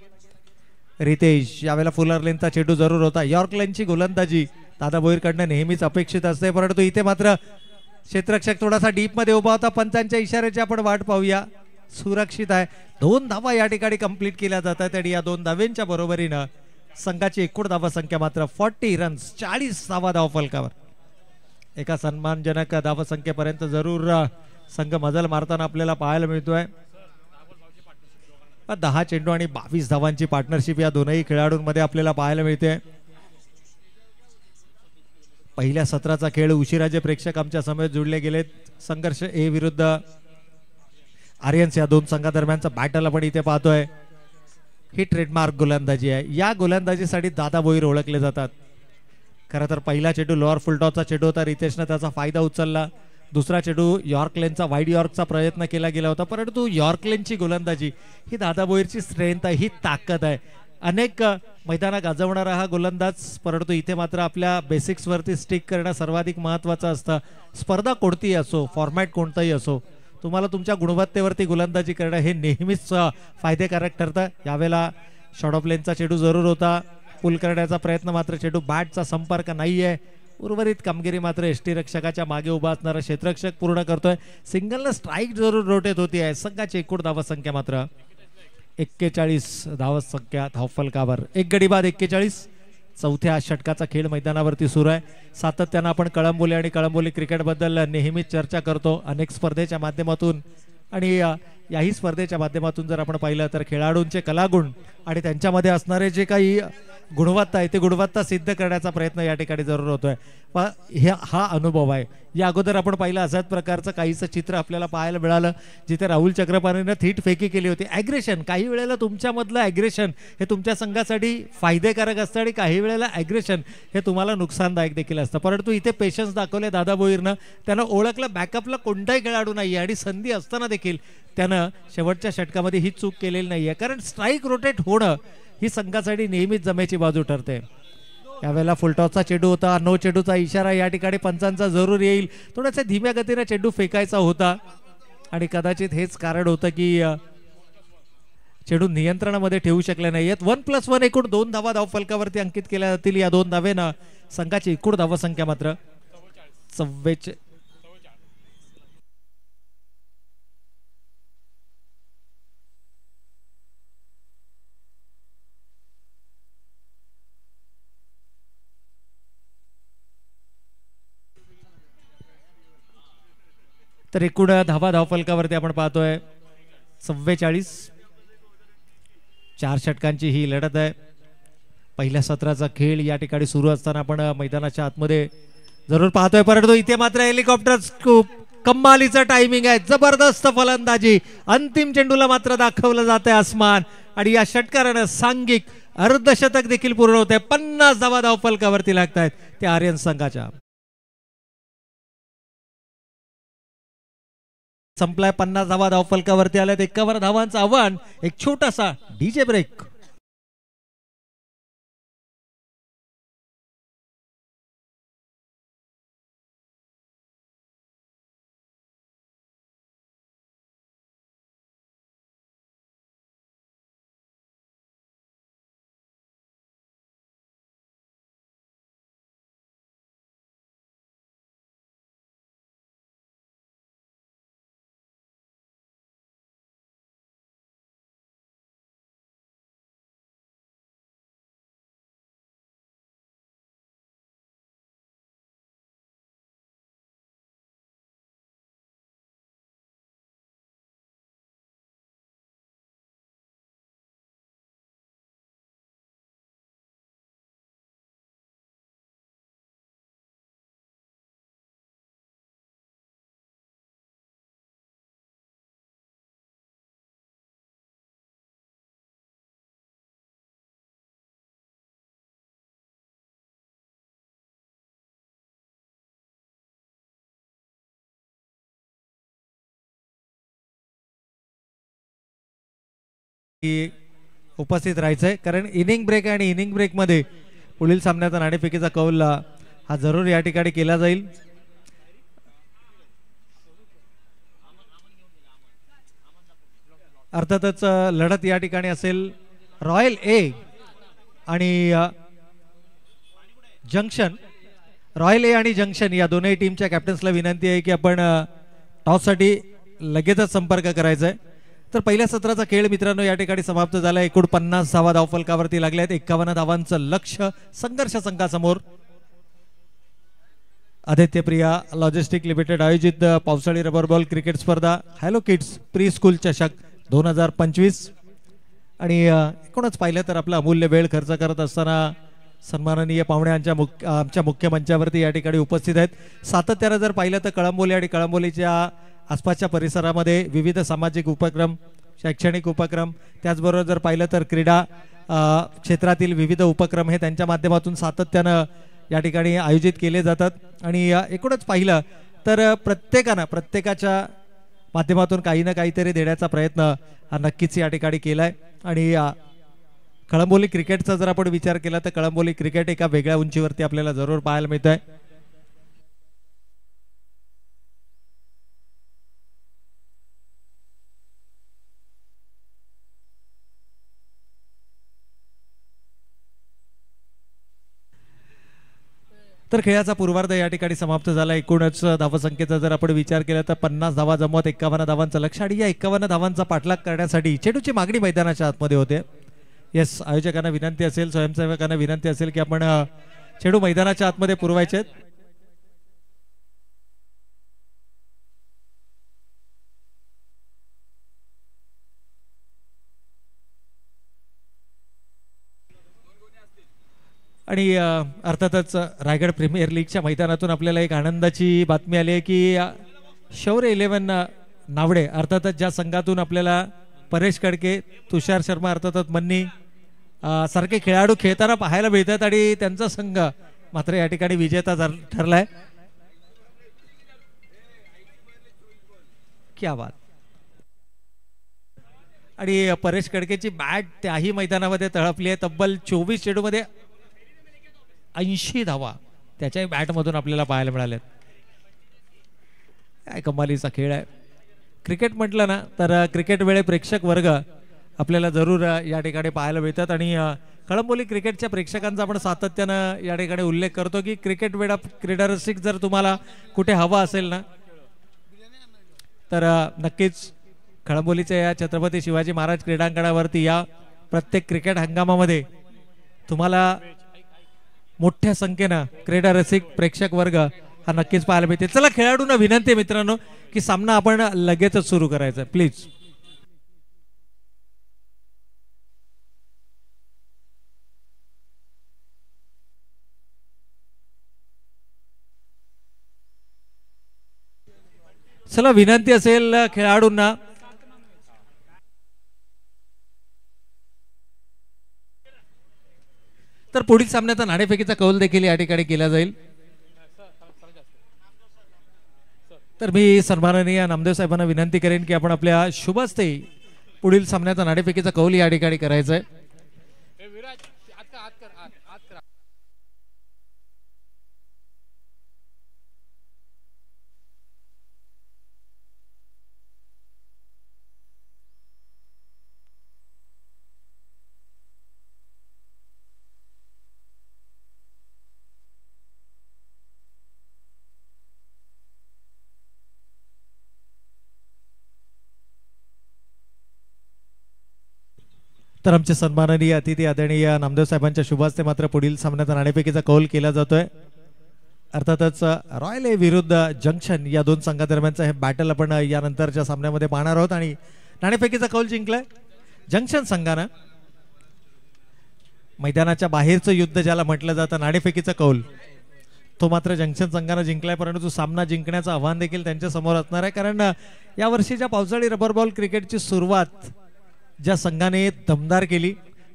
रितेश यावेळेला फुलर लेनचा चेंडू जरूर होता. यॉर्क लेनची गोलंदाजी दादा भोईरकडनं नेहमीच अपेक्षित असते, परंतु इथे मात्र क्षेत्ररक्षक थोडासा डीप मध्ये उभा होता. पंचांच्या इशाऱ्याची आपण वाट पाहूया. सुरक्षित आहे. 2 धावा या ठिकाणी कंप्लीट केल्या जातात आणि या 2 धाव्यांच्या बरोबरीनं संघाची एकूण धावा संख्या मात्र 40 रन्स, 40 धावा धाव फलकावर. एका सन्मानजनक धावा संख्येपर्यंत जरूर संघ मजल मारताना आपल्याला पाहायला मिळतोय. 10 चेंडू आणि 22 धावांची पार्टनरशिप या दोनही खेळाडूंमध्ये आपल्याला पाहायला मिळते. पहिल्या सत्राचा खेळ उशिरा जे प्रेक्षक आमच्या समोर जुळले गेलेत, संघर्ष ए विरुद्ध आर्यन्स या 2 संघादरम्यानचा बॅटल आपण इथे पाहतोय. ही ट्रेडमार्क गोलंदाजी आहे. या गोलंदाजीसाठी दादा भोईर ओळखले जातात. खरं तर पहिला चेंडू लोअर फुलटॉसचा चेंडू होता. रितेशने त्याचा फायदा उचलला. दुसरा चेंडू यॉर्क लेनचा वाईड यॉर्कचा प्रयत्न केला गेला होता, परंतु यॉर्क लेनची गोलंदाजी ही दादा भोईरची स्ट्रेंथ आहे, ही ताकद आहे. अनेक मैदानात गाजवणारा हा गोलंदाज, परंतु इथे मात्र आपल्या बेसिक्स वरती स्टिक करणं सर्वाधिक महत्त्वाचं असतं. स्पर्धा कोणतीही असो, फॉर्मॅट कोणताही असो, तुम्हाला तुमच्या गुणवत्तेवरती गोलंदाजी करणं हे नेहमीच फायदेकारक ठरतं. यावेळेला शॉर्ट ऑफ लेनचा चेंडू जरूर होता, पुल करण्याचा प्रयत्न, मात्र चेंडू बॅटचा संपर्क नाहीये. उर्वरित कामगिरी मात्र एसटी रक्षकाच्या मागे उभा असणारा क्षेत्ररक्षक पूर्ण करतोय. सिंगलनं स्ट्राईक जरूर रोटेट होती आहे. संघाची एकूण धावसंख्या मात्र 41 धावसंख्या धावफलकावर. एक गडी बाद 41. चौथ्या षटकाचा खेळ मैदानावरती सुरू आहे. सातत्यानं आपण कळंबोली आणि कळंबोली क्रिकेटबद्दल नेहमीच चर्चा करतो अनेक स्पर्धेच्या माध्यमातून, आणि याही स्पर्धेच्या माध्यमातून जर आपण पाहिलं तर खेळाडूंचे कलागुण आणि त्यांच्यामध्ये असणारे जे काही गुणवत्ता आहे ते गुणवत्ता सिद्ध करण्याचा प्रयत्न या ठिकाणी जरूर होतोय. हा अनुभव आहे. या अगोदर आपण पाहिलं अशाच प्रकारचं काहीसं चित्र आपल्याला पाहायला मिळालं, जिथे राहुल चक्रपाणीनं थीट फेकी केली होती. ॲग्रेशन, काही वेळेला तुमच्यामधलं ॲग्रेशन हे तुमच्या संघासाठी फायदेकारक असतं आणि काही वेळेला ॲग्रेशन हे तुम्हाला नुकसानदायक देखील असतं. परंतु इथे पेशन्स दाखवले दादा भोईरनं. त्यानं ओळखलं बॅकअपला कोणताही खेळाडू नाही आहे आणि संधी असताना देखील त्यानं शेवटच्या षटकामध्ये ही चूक केलेली नाही आहे. कारण स्ट्राईक रोटेट होणं ही संघासाठी नेहमीच जमेची बाजू ठरते. यावेळेला फुलटॉसचा चेंडू होता. नो चेंडूचा इशारा या ठिकाणी पंचांचा जरूर येईल. थोड्याशा धीम्या गतीने चेंडू फेकायचा होता आणि कदाचित हेच कारण होतं की चेंडू नियंत्रणामध्ये ठेवू शकले नाहीयेत. 1+1 एकूण 2 धावा धावफलकावरती अंकित केल्या जातील. या 2 धावेनं संघाची एकूण धावसंख्या मात्र 44. तर एकूण धावा धावफलकावरती आपण पाहतोय 44. 4 षटकांची ही लढत आहे. पहिल्या सत्राचा खेळ या ठिकाणी सुरू असताना आपण मैदानाच्या आतमध्ये जरूर पाहतोय, परंतु इथे मात्र हेलिकॉप्टर स्कूप, कमालीचं टायमिंग आहे, जबरदस्त फलंदाजी. अंतिम चेंडूला मात्र दाखवलं जातंय आसमान आणि या षटकारानं सांघिक अर्धशतक देखील पूर्ण होत आहे. 50 धावा धावफलकावरती लागत आहेत त्या आर्यन संघाच्या. संपलाय. 50 धावा धावफलकावरती आल्यात. 51 धावांचं आव्हान. एक छोटासा डीजे ब्रेक. उपस्थित राहायचंय, कारण इनिंग ब्रेक आणि इनिंग ब्रेक मध्ये पुढील सामन्याचा नाणेफेकीचा कौल हा जरूर या ठिकाणी केला जाईल. अर्थातच लढत या ठिकाणी असेल रॉयल ए आणि जंक्शन. रॉयल ए आणि जंक्शन या दोनही टीमच्या कॅप्टन्सला विनंती आहे की आपण टॉससाठी लगेचच संपर्क करायचा आहे. तर पहिल्या सत्राचा खेळ मित्रांनो या ठिकाणी समाप्त झाला. एकूण 50 धावा धावफलकावरती लागल्या आहेत. 51 धावांचं लक्ष्य संघर्ष संघासमोर. आदित्य प्रिया लॉजिस्टिक लिमिटेड आयोजित पावसाळी रबर बॉल क्रिकेट स्पर्धा हॅलो किड्स प्री स्कूल चषक 2025. आणि एकूणच पाहिलं तर आपला अमूल्य वेळ खर्च करत असताना सन्माननीय पाहुणे आमच्या मुख्य मंचावरती या ठिकाणी उपस्थित आहेत. सातत्यानं जर पाहिलं तर कळंबोली आणि कळंबोलीच्या आसपासच्या परिसरामध्ये विविध सामाजिक उपक्रम, शैक्षणिक उपक्रम, त्याचबरोबर जर पाहिलं तर क्रीडा क्षेत्रातील विविध उपक्रम हे त्यांच्या माध्यमातून सातत्यानं या ठिकाणी आयोजित केले जातात. आणि एकूणच पाहिलं तर प्रत्येकाच्या माध्यमातून काही ना काहीतरी देण्याचा प्रयत्न हा नक्कीच या ठिकाणी केलाय. आणि कळंबोली क्रिकेटचा जर आपण विचार केला तर कळंबोली क्रिकेट एका वेगळ्या उंचीवरती आपल्याला जरूर पाहायला मिळत आहे. तर खेळाचा पूर्वार्ध या ठिकाणी समाप्त झाला. एकूणच धावसंख्येचा जर आपण विचार केला तर 50 धावा जमवत 51 धावांचं लक्ष, आणि या 51 धावांचा पाठलाग करण्यासाठी चेंडूची मागणी मैदानाच्या आतमध्ये होते. येस, आयोजकांना विनंती असेल, स्वयंसेवकांना विनंती असेल की आपण चेंडू मैदानाच्या आतमध्ये पुरवायचे. आणि अर्थातच रायगड प्रीमियर लीगच्या मैदानातून आपल्याला एक आनंदाची बातमी आली आहे की शौर्य 11 नावडे, अर्थातच ज्या संघातून आपल्याला परेश कडके, तुषार शर्मा, अर्थातच मन्नी सारखे खेळाडू खेळताना पाहायला मिळतात, आणि त्यांचा संघ मात्र या ठिकाणी विजेता ठरलाय. क्या बात. आणि परेश कडकेची बॅट त्याही मैदानामध्ये तळपली आहे. तब्बल 24 चेंडूमध्ये 80 धावा त्याच्याही बॅटमधून आपल्याला पाहायला मिळाल्यात. काय कमालीचा खेळ आहे. क्रिकेट म्हटलं ना तर क्रिकेट वेळे प्रेक्षक वर्ग आपल्याला जरूर या ठिकाणी पाहायला मिळतात, आणि कळंबोली क्रिकेटच्या प्रेक्षकांचा आपण सातत्यानं या ठिकाणी उल्लेख करतो की क्रिकेट वेळा क्रीडा रसिक जर तुम्हाला कुठे हवा असेल ना तर नक्कीच कळंबोलीच्या या छत्रपती शिवाजी महाराज क्रीडांगणावरती या प्रत्येक क्रिकेट हंगामामध्ये तुम्हाला मोठ्या संख्येनं क्रीडा रसिक प्रेक्षक वर्ग हा नक्कीच पाहायला मिळते. चला, खेळाडूंना विनंती आहे मित्रांनो की सामना आपण लगेचच सुरू करायचा प्लीज. चला, विनंती असेल खेळाडूंना. तर पुढील सामन्याचा नाणेफेकीचा कौल देखील या ठिकाणी केला जाईल. तर मी सन्माननीय नामदेव साहेबांना विनंती करेन की आपण आपल्या शुभ हस्ते पुढील सामन्याचा नाणेफेकीचा कौल या ठिकाणी करायचा आहे. तर आमचे सन्माननीय अतिथी आदरणीय नामदेव साहेबांच्या शुभ हस्ते मात्र पुढील सामन्याचा नाणेफेकीचा कौल केला जातोय. अर्थातच रॉयल ए विरुद्ध जंक्शन या दोन संघादरम्यानचं हे बॅटल आपण यानंतरच्या सामन्यामध्ये पाहणार आहोत, आणि नाणेफेकीचा कौल जिंकलाय जंक्शन संघानं. मैदानाच्या बाहेरचं युद्ध ज्याला म्हटलं जातं नाणेफेकीचा कौल, तो मात्र जंक्शन संघानं जिंकलाय. परंतु सामना जिंकण्याचं आव्हान देखील त्यांच्या समोर असणार आहे, कारण या वर्षीच्या पावसाळी रबर बॉल क्रिकेटची सुरुवात ज्या संघाने दमदार केली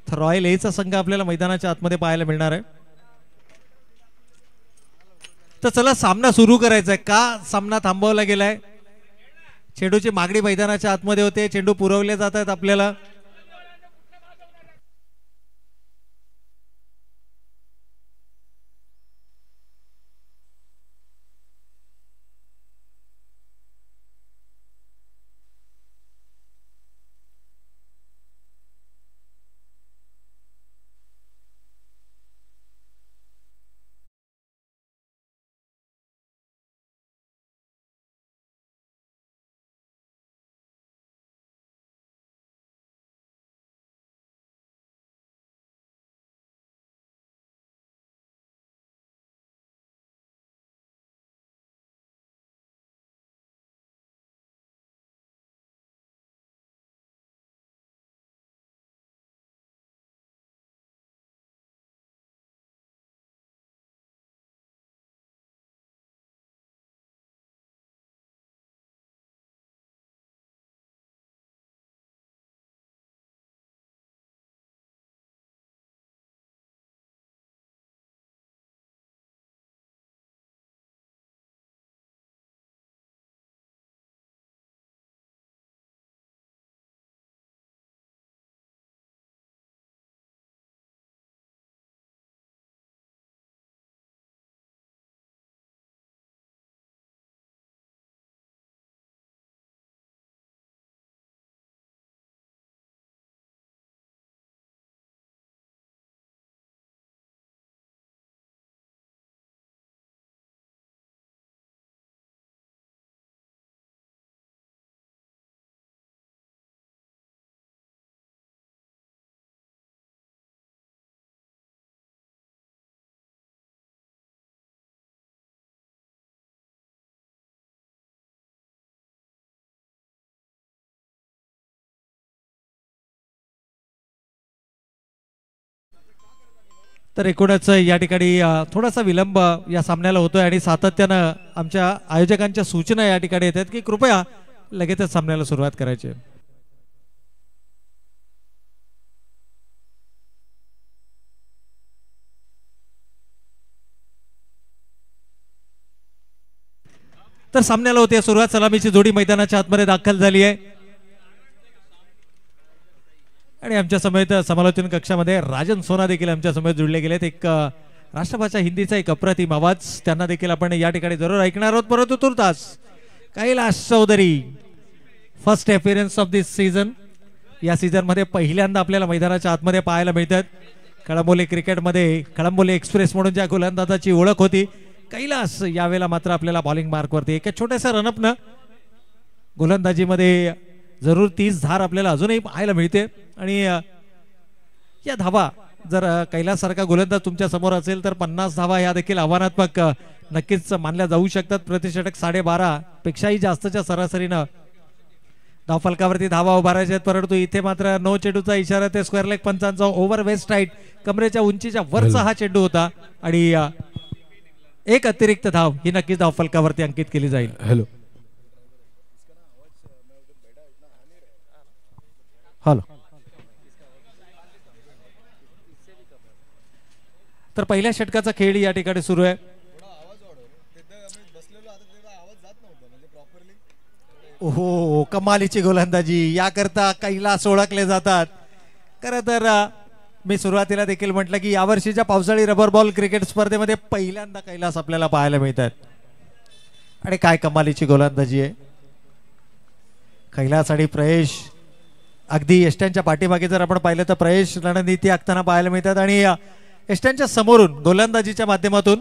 तर रॉयल एचा संघ आपल्याला मैदानाच्या आतमध्ये पाहायला मिळणार आहे. तर चला, सामना सुरू करायचा आहे. का सामना थांबवला गेलाय? चेंडूची मागणी मैदानाच्या आतमध्ये होते, चेंडू पुरवले जात आहेत आपल्याला. तर एकूणच या ठिकाणी थोडासा विलंब या सामन्याला होतोय आणि सातत्यानं आमच्या आयोजकांच्या सूचना या ठिकाणी येतात की कृपया लगेचच सामन्याला सुरुवात करायची आहे. तर सामन्याला होते सुरुवात. सलामीची जोडी मैदानाच्या आतमध्ये दाखल झाली आहे आणि आमच्या समेत समालोचन कक्षामध्ये राजन सोना देखील आमच्या समेत जुळले गेलेत. एक राष्ट्रभाषा हिंदीचा एक अप्रतिम आवाज त्यांना देखील आपण या ठिकाणी जरूर ऐकणार आहोत. परंतु तुर्तास Kailash Chaudhary first appearance of this season, या सीझन मध्ये पहिल्यांदा आपल्याला मैदानाच्या आतमध्ये पाहायला मिळतात. कळंबोली क्रिकेटमध्ये कळंबोली एक्सप्रेस म्हणून ज्या गोलंदाजाची ओळख होती, कैलास यावेळेला मात्र आपल्याला बॉलिंग मार्कवरती एका छोट्याशा रनअपनं गोलंदाजीमध्ये जरूर 30 धार आपल्याला अजूनही पाहायला मिळते. आणि या धावा जर कैलास सारखा गोलंदाज तुमच्या समोर असेल तर 50 धावा या देखील आव्हानात्मक नक्कीच मानल्या जाऊ शकतात. प्रतिषटक 12.5 पेक्षाही जास्तच्या सरासरीनं धावफलकावरती धावा उभारायच्या आहेत. परंतु इथे मात्र नो चेंडूचा इशारा, ते स्क्वेअर लेग पंचांचा ओव्हर वेस्ट राईट कमरेच्या उंचीच्या वरचा हा चेंडू होता आणि एक अतिरिक्त धाव ही नक्कीच धावफलकावरती अंकित केली जाईल. हॅलो हॅलो तर पहिल्या षटकाचा खेळ या ठिकाणी सुरू आहे. ओहो, कमालीची गोलंदाजी याकरता कैलास ओळखले जातात. खरं तर मी सुरुवातीला देखील म्हटलं की यावर्षीच्या पावसाळी रबर बॉल क्रिकेट स्पर्धेमध्ये पहिल्यांदा कैलास आपल्याला पाहायला मिळतात आणि काय कमालीची गोलंदाजी आहे. कैलास आणि प्रयेश अगदी यष्ट्यांच्या पाठीमागे जर आपण पाहिलं तर प्रयेश रणनीती आखताना पाहायला मिळतात आणि यष्ट्यांच्या समोरून गोलंदाजीच्या माध्यमातून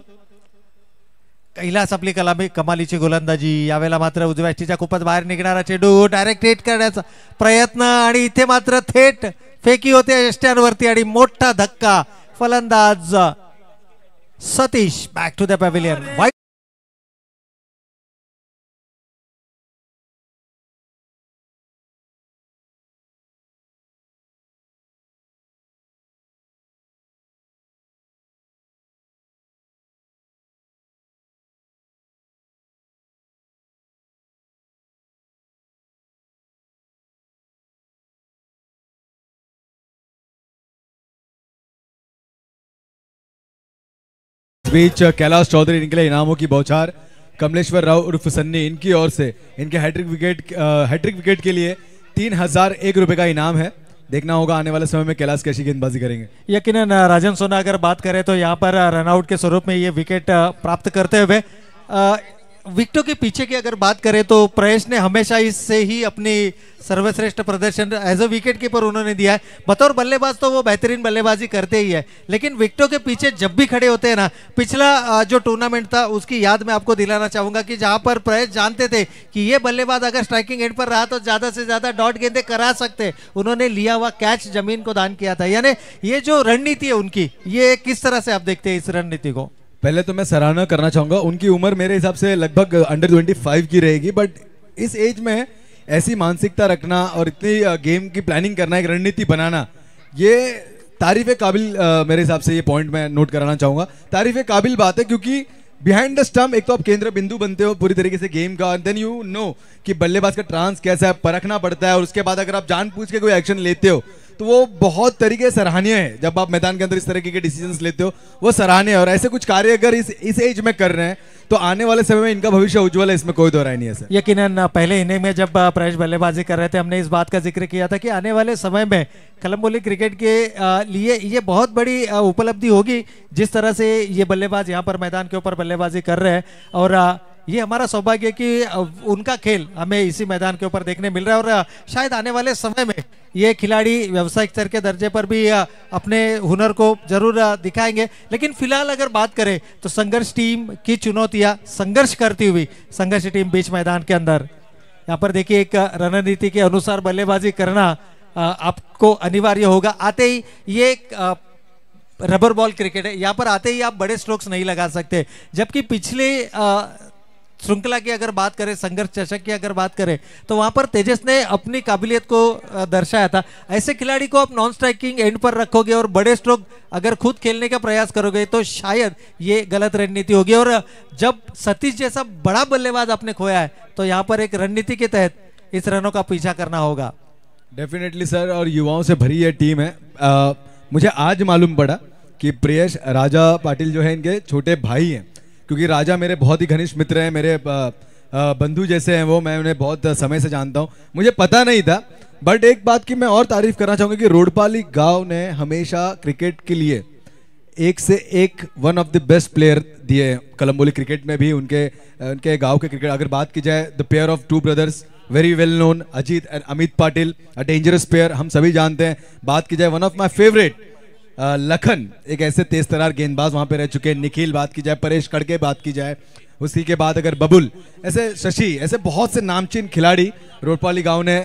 कैलास आपली कमालीची गोलंदाजी. यावेळेला मात्र उजव्या यष्टीच्या खूपच बाहेर निघणारा चेंडू डायरेक्ट हिट करण्याचा प्रयत्न आणि इथे मात्र थेट फेकी होते यष्ट्यांवरती आणि मोठा धक्का. फलंदाज Satish back to the pavilion. वाईट बीच कैलाश चौधरी निकले इनामों की बौछार. कमलेश्वर राव उर्फ सन्नी, इनकी ओर से इनके हैट्रिक विकेट के लिए 3001 रुपए का इनाम है. देखना होगा आने वाले समय में कैलाश कैसी गेंदबाजी करेंगे. यकीनन राजन सोना अगर बात करें तो यहाँ पर रनआउट के स्वरूप में ये विकेट प्राप्त करते हुए विकेटों के पीछे की अगर बात करें तो प्रयेश ने हमेशा इससे ही अपनी सर्वश्रेष्ठ प्रदर्शन एज अ विकेट कीपर उन्होंने दिया है. बतौर बल्लेबाज तो वो बेहतरीन बल्लेबाजी करते ही है, लेकिन विकेटों के पीछे जब भी खड़े होते हैं ना, पिछला जो टूर्नामेंट था उसकी याद मैं आपको दिलाना चाहूंगा कि जहां पर प्रयेश जानते थे कि ये बल्लेबाज अगर स्ट्राइकिंग एंड पर रहा तो ज्यादा से ज्यादा डॉट गेंदें करा सकते, उन्होंने लिया हुआ कैच जमीन को दान किया था. यानी ये जो रणनीति है उनकी, ये किस तरह से आप देखते हैं इस रणनीति को? पहले तो मैं सराहना करना चाहूंगा. उनकी उम्र मेरे हिसाब से लगभग अंडर 25 की रहेगी, बट इस एज में ऐसी मानसिकता रखना और इतनी गेम की प्लानिंग करना, एक रणनीति बनाना, ये तारीफ काबिल मेरे हिसाब से ये पॉइंट मैं नोट कराना चाहूंगा. तारीफ काबिल बात है क्योंकि बिहाइंड द स्टंप एक तो आप केंद्र बिंदु बनते हो पूरी तरीके से गेम का, देन यू नो कि बल्लेबाज का ट्रांस कैसा है, परखना पड़ता है. और उसके बाद अगर आप जानबूझ के कोई एक्शन लेते हो तो वो बहुत तरीके सराहनीय है. जब आप मैदान के अंदर इस तरीके के डिसीजंस लेते हो वो सराहनीय है. और ऐसे कुछ कार्य अगर इस एज में कर रहे हैं तो आने वाले समय में इनका भविष्य उज्जवल है, इसमें कोई दो राय नहीं है सर. यकीनन पहले इनिंग में जब प्रयेश बल्लेबाजी कर रहे थे हमने इस बात का जिक्र किया था कि आने वाले समय में कलंबोली क्रिकेट के लिए ये बहुत बड़ी उपलब्धि होगी जिस तरह से ये बल्लेबाज यहाँ पर मैदान के ऊपर बल्लेबाजी कर रहे हैं. और ये हमारा सौभाग्य है कि उनका खेल हमें इसी मैदान के ऊपर देखने मिल रहा है और शायद आने वाले समय में ये खिलाड़ी व्यावसायिक स्तर के दर्जे पर भी अपने हुनर को जरूर दिखाएंगे. लेकिन फिलहाल अगर बात करें तो संघर्ष टीम की चुनौतियां संघर्ष करती हुई संघर्ष टीम बीच मैदान के अंदर, यहाँ पर देखिए एक रणनीति के अनुसार बल्लेबाजी करना आपको अनिवार्य होगा. आते ही ये रबर बॉल क्रिकेट है, यहाँ पर आते ही आप बड़े स्ट्रोक्स नहीं लगा सकते, जबकि पिछले श्रृंखला की अगर बात करें, संघर्ष चषक की अगर बात करें, तो वहां पर तेजस ने अपनी काबिलियत को दर्शाया था। ऐसे खिलाड़ी को आप नॉन स्ट्राइकिंग एंड पर रखोगे और बड़े स्ट्रोक अगर खुद खेलने का प्रयास करोगे तो शायद ये गलत रणनीति होगी। और जब सतीश जैसा बड़ा बल्लेबाज आपने खोया है तो यहाँ पर एक रणनीति के तहत इस रनों का पीछा करना होगा। डेफिनेटली सर, और युवाओं से भरी ये टीम है। मुझे आज मालूम पड़ा कि प्रियेश राजा पाटिल जो है इनके छोटे भाई हैं, क्योंकि राजा मेरे बहुत ही घनिष्ठ मित्र हैं, मेरे बंधु जैसे हैं वो, मैं उन्हें बहुत समय से जानता हूं, मुझे पता नहीं था। बट एक बात की मैं और तारीफ करना चाहूँगा कि रोडपाली गांव ने हमेशा क्रिकेट के लिए एक से एक one of the best player दिए। कलम्बोली क्रिकेट में भी उनके गांव के क्रिकेट अगर बात की जाए, the pair of two brothers very well known, Ajit and Amit Patil, a dangerous pair, हम सभी जानते हैं। बात की जाए one of my favourite Lakhan, एक ऐसे तेज तरार गेंदबाज वहां पे रह चुके हैं। निखिल, बात की जाए परेश कड़के, बात की जाए उसी के बाद अगर बबुल, ऐसे शशि, ऐसे बहुत से नामचीन खिलाड़ी रोडपाली गांव ने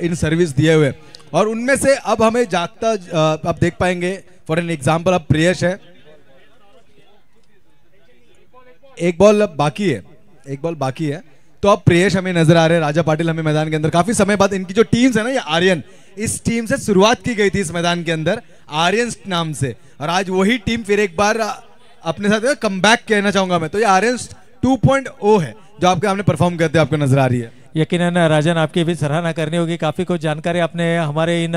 इन सर्विस दिए हुए। और उनमें से अब हमें जागता अब देख पाएंगे, फॉर एन एग्जाम्पल अब प्रियेश है, एक बॉल बाकी है, तो अब प्रियेश हमें नजर आ रहे हैं, राजा पाटिल हमें मैदान के अंदर। काफी समय बाद इनकी जो टीम्स है ना, ये आर्यन, इस टीम से शुरुआत की गई थी इस मैदान के अंदर आर्यन नाम से, और आज वही टीम फिर एक बार अपने साथ कमबैक कहना चाहूंगा मैं, तो ये आर्यन 2.0 है जो आपके सामने परफॉर्म करते हैं, आपको नजर आ रही है। यकीनन राजन, आपकी भी सराहना करनी होगी, काफी कुछ जानकारी आपने हमारे इन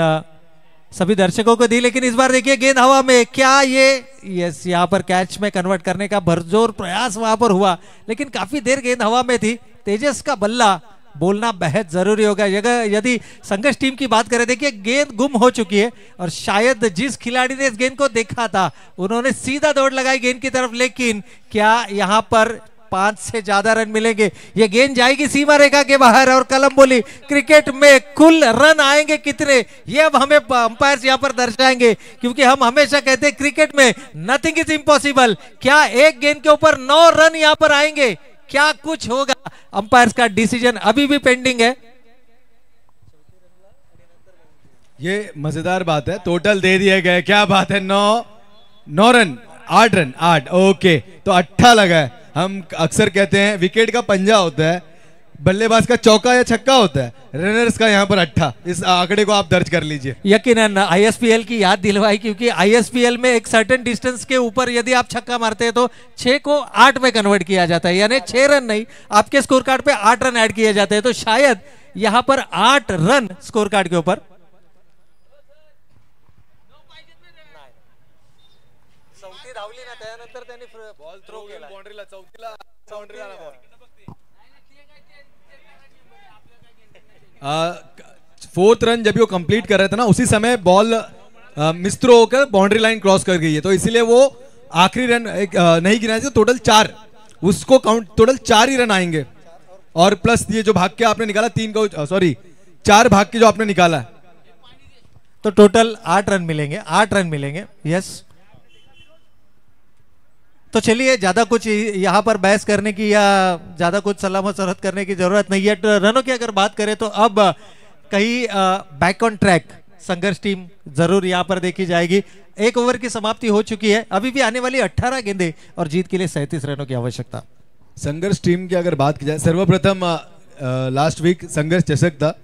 सभी दर्शकों को दी। लेकिन इस बार देखिए गेंद हवा में, क्या ये यस यहाँ पर कैच में कन्वर्ट करने का भरजोर प्रयास वहां पर हुआ, लेकिन काफी देर गेंद हवा में थी। तेजस का बल्ला बोलना बेहद जरूरी होगा। यदि संघर्ष टीम की बात करें, देखिए गेंद गुम हो चुकी है और शायद जिस खिलाड़ी ने इस गेंद को देखा था उन्होंने सीधा दौड़ लगाई गेंद की तरफ, लेकिन क्या यहां पर 5 से ज्यादा रन मिलेंगे? ये गेंद जाएगी सीमा रेखा के बाहर और कलम्बोली क्रिकेट में कुल रन आएंगे कितने, ये अब हमें अंपायर्स यहां पर दर्शाएंगे, क्योंकि हम हमेशा कहते हैं क्रिकेट में नथिंग इज इम्पॉसिबल। क्या एक गेंद के ऊपर 9 रन यहां पर आएंगे? क्या कुछ होगा? अंपायर्स का डिसीजन अभी भी पेंडिंग है। ये मजेदार बात है, टोटल दे दिए गए, क्या बात है, 9 रन, 8 रन, 8, ओके, तो 8 लगा है। हम अक्सर कहते हैं विकेट का पंजा होता है, बल्लेबाज का चौका या छक्का होता है, रनर्स का यहाँ पर 8। इस आंकड़े को आप दर्ज कर लीजिए। यकीनन आईएसपीएल की याद दिलवाई, क्योंकि आईएसपीएल में एक सर्टेन डिस्टेंस के ऊपर यदि आप छक्का मारते हैं तो 6 को 8 में कन्वर्ट किया जाता है, यानी 6 रन नहीं, आपके स्कोर कार्ड पे 8 रन ऐड किए जाते हैं। तो शायद यहां पर 8 रन स्कोर कार्ड के ऊपर। फोर्थ रन जब वो कंप्लीट कर रहे थे ना, उसी समय बॉल मिस्त्रो होकर बाउंड्री लाइन क्रॉस कर गई है, तो इसीलिए वो आखिरी रन नहीं गिना, तो टोटल 4, उसको काउंट टोटल 4 ही रन आएंगे, और प्लस ये जो भाग के आपने निकाला 4 भाग के जो आपने निकाला है, तो टोटल 8 रन मिलेंगे, 8 रन मिलेंगे। यस, तो चलिए ज्यादा कुछ यहाँ पर बहस करने की या ज्यादा कुछ सलाह मशवरत करने की जरूरत नहीं है। रनों की अगर बात करें तो अब कहीं बैक ऑन ट्रैक संघर्ष टीम जरूर यहाँ पर देखी जाएगी। 1 ओवर की समाप्ति हो चुकी है, अभी भी आने वाली 18 गेंदें और जीत के लिए 37 रनों की आवश्यकता। संघर्ष टीम की अगर बात की जाए, सर्वप्रथम लास्ट वीक संघर्ष चषक था,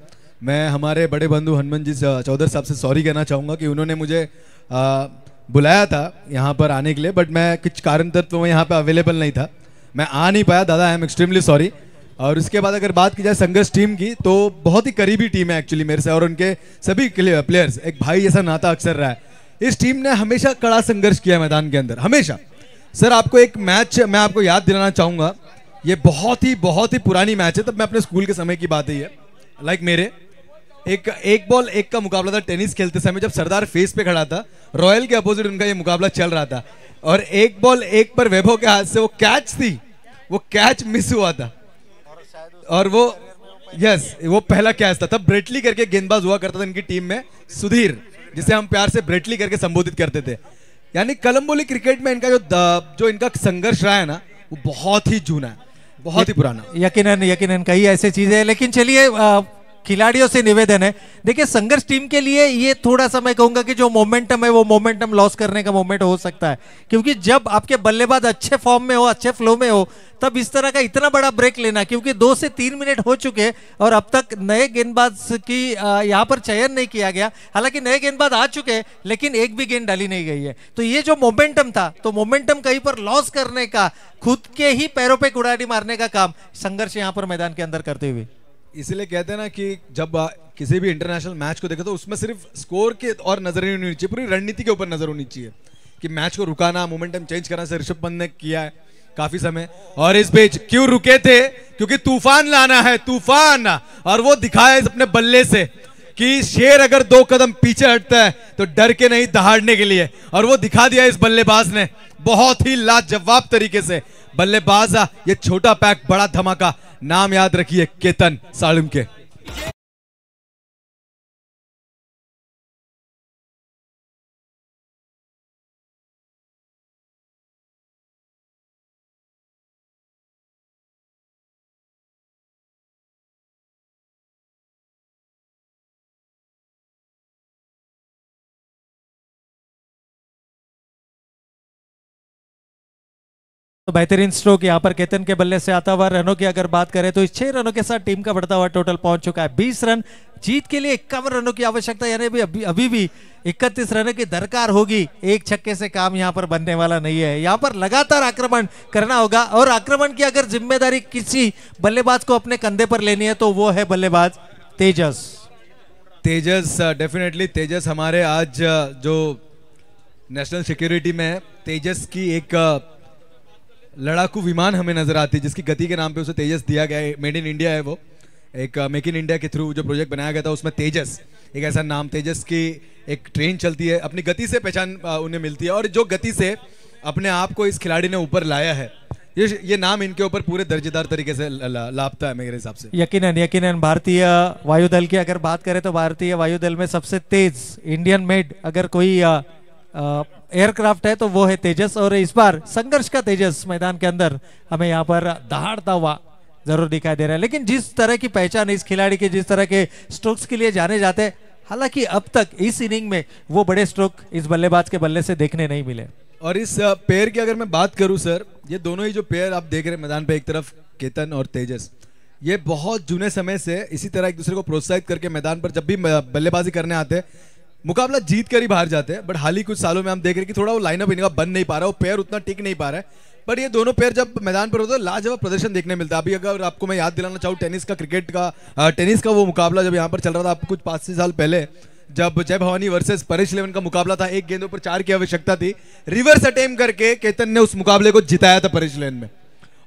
मैं हमारे बड़े बंधु हनुमान जी चौधरी साहब से सॉरी कहना चाहूँगा कि उन्होंने मुझे बुलाया था यहाँ पर आने के लिए, बट मैं कुछ कारण तत्व में यहाँ पे अवेलेबल नहीं था, मैं आ नहीं पाया। दादा आई एम एक्सट्रीमली सॉरी। और उसके बाद अगर बात की जाए संघर्ष टीम की, तो बहुत ही करीबी टीम है एक्चुअली मेरे से, और उनके सभी प्लेयर्स एक भाई जैसा नाता अक्सर रहा है। इस टीम ने हमेशा कड़ा संघर्ष किया है मैदान के अंदर, हमेशा। सर आपको एक मैच मैं आपको याद दिलाना चाहूँगा, ये बहुत ही पुरानी मैच है, तब मैं अपने स्कूल के समय की बात है। लाइक मेरे एक बॉल एक का मुकाबला था टेनिस खेलते समय, जब सरदार फेस पे खड़ा था, रॉयल के अपोजिट उनका ये मुकाबला चल रहा था, और 1 बॉल 1 पर वैभव के हाथ से वो कैच थी, वो कैच मिस हुआ था, और वो वो पहला कैच था। तब ब्रेटली करके गेंदबाज हुआ करता था इनकी टीम में, सुधीर, जिसे हम प्यार से ब्रेटली करके संबोधित करते थे। यानी कलम्बोली क्रिकेट में इनका जो इनका संघर्ष रहा है ना, वो बहुत ही जूना है, बहुत ही पुराना। यकीनन कई ऐसे चीजें हैं, लेकिन चलिए खिलाड़ियों से निवेदन है, देखिए संघर्ष टीम के लिए ये थोड़ा सा मैं कहूंगा कि जो मोमेंटम है वो मोमेंटम लॉस करने का मोमेंट हो सकता है, क्योंकि जब आपके बल्लेबाज अच्छे फॉर्म में हो, अच्छे फ्लो में हो, तब इस तरह का इतना बड़ा ब्रेक लेना, क्योंकि 2 से 3 मिनट हो चुके और अब तक नए गेंदबाज की यहाँ पर चयन नहीं किया गया। हालांकि नए गेंदबाज आ चुके हैं लेकिन एक भी गेंद डाली नहीं गई है। तो ये जो मोमेंटम था, तो मोमेंटम कहीं पर लॉस करने का, खुद के ही पैरों पे कुड़ाड़ी मारने का काम संघर्ष यहाँ पर मैदान के अंदर करते हुए। इसलिए कहते हैं ना कि जब किसी भी इंटरनेशनल मैच को देखे तो उसमें सिर्फ स्कोर के और नजर नहीं होनी चाहिए, पूरी रणनीति के ऊपर नजर होनी चाहिए कि मैच को रुकाना, मोमेंटम चेंज करना से ऋषभ पंत ने किया है काफी समय। और इस बीच क्यों रुके थे? क्योंकि तूफान लाना है, तूफान। और वो दिखाया इस अपने बल्ले से कि शेर अगर 2 कदम पीछे हटता है तो डर के नहीं, दहाड़ने के लिए। और वो दिखा दिया इस बल्लेबाज ने बहुत ही लाजवाब तरीके से। बल्लेबाज ये छोटा पैक बड़ा धमाका, नाम याद रखिए केतन साळुंके। तो बेहतरीन स्ट्रोक यहाँ पर केतन के बल्ले से आता हुआ। रनों की अगर बात करें तो इस 6 रनों के साथ टीम का बढ़ता हुआ टोटल पहुंच चुका है 20 रन। जीत के लिए 51 रनों की आवश्यकता, यानी अभी भी 31 रनों की दरकार होगी। एक छक्के से काम यहाँ पर बनने वाला नहीं है, यहाँ पर लगातार आक्रमण करना होगा। और आक्रमण की अगर जिम्मेदारी किसी बल्लेबाज को अपने कंधे पर लेनी है तो वो है बल्लेबाज तेजस। तेजस डेफिनेटली, तेजस हमारे आज जो नेशनल सिक्योरिटी में है, तेजस की एक लड़ाकू विमान हमें नजर आती है जिसकी गति के नाम पे उसे तेजस दिया गया है। मेड इन इंडिया है वो, एक make in India K through जो प्रोजेक्ट बनाया गया था उसमें तेजस एक ऐसा नाम, तेजस की एक ट्रेन चलती है, अपनी गति से पहचान उन्हें मिलती है। और जो गति से अपने आप को इस खिलाड़ी ने ऊपर लाया है, ये नाम इनके ऊपर पूरे दर्जेदार तरीके से लापता है मेरे हिसाब से। यकीनन भारतीय वायुदल की अगर बात करें तो भारतीय वायुदल में सबसे तेज इंडियन मेड अगर कोई एयरक्राफ्ट है तो वो है तेजस। और इस बार संघर्ष का तेजस मैदान के अंदर हमें यहाँ पर दहाड़ता हुआ जरूर दिखाई दे रहा है। लेकिन जिस तरह की पहचान इस खिलाड़ी के, जिस तरह के स्ट्रोक्स के लिए जाने जाते हैं, हालांकि अब तक इस इनिंग में वो बड़े स्ट्रोक इस बल्लेबाज के बल्ले से देखने नहीं मिले। और इस पेयर की अगर मैं बात करूं सर, ये दोनों ही जो पेयर आप देख रहे हैं मैदान पे, एक तरफ केतन और तेजस, ये बहुत जुने समय से इसी तरह एक दूसरे को प्रोत्साहित करके मैदान पर जब भी बल्लेबाजी करने आते हैं मुकाबला जीत कर ही बाहर जाते हैं। बट हाल ही कुछ सालों में हम देख रहे हैं कि थोड़ा वो लाइनअप इनका बन नहीं पा रहा है, वो पेयर उतना टिक नहीं पा रहा है। बट ये दोनों पेयर जब मैदान पर होते हैं लाजवाब प्रदर्शन देखने मिलता है। अभी अगर आपको मैं याद दिलाना चाहूँ टेनिस का वो मुकाबला जब यहाँ पर चल रहा था कुछ 5-6 साल पहले, जब जय भवानी वर्सेस परेश इलेवन का मुकाबला था, एक गेंदों पर 4 की आवश्यकता थी, रिवर्स अटेम्प्ट करके केतन ने उस मुकाबले को जिताया था परेश इलेवन में।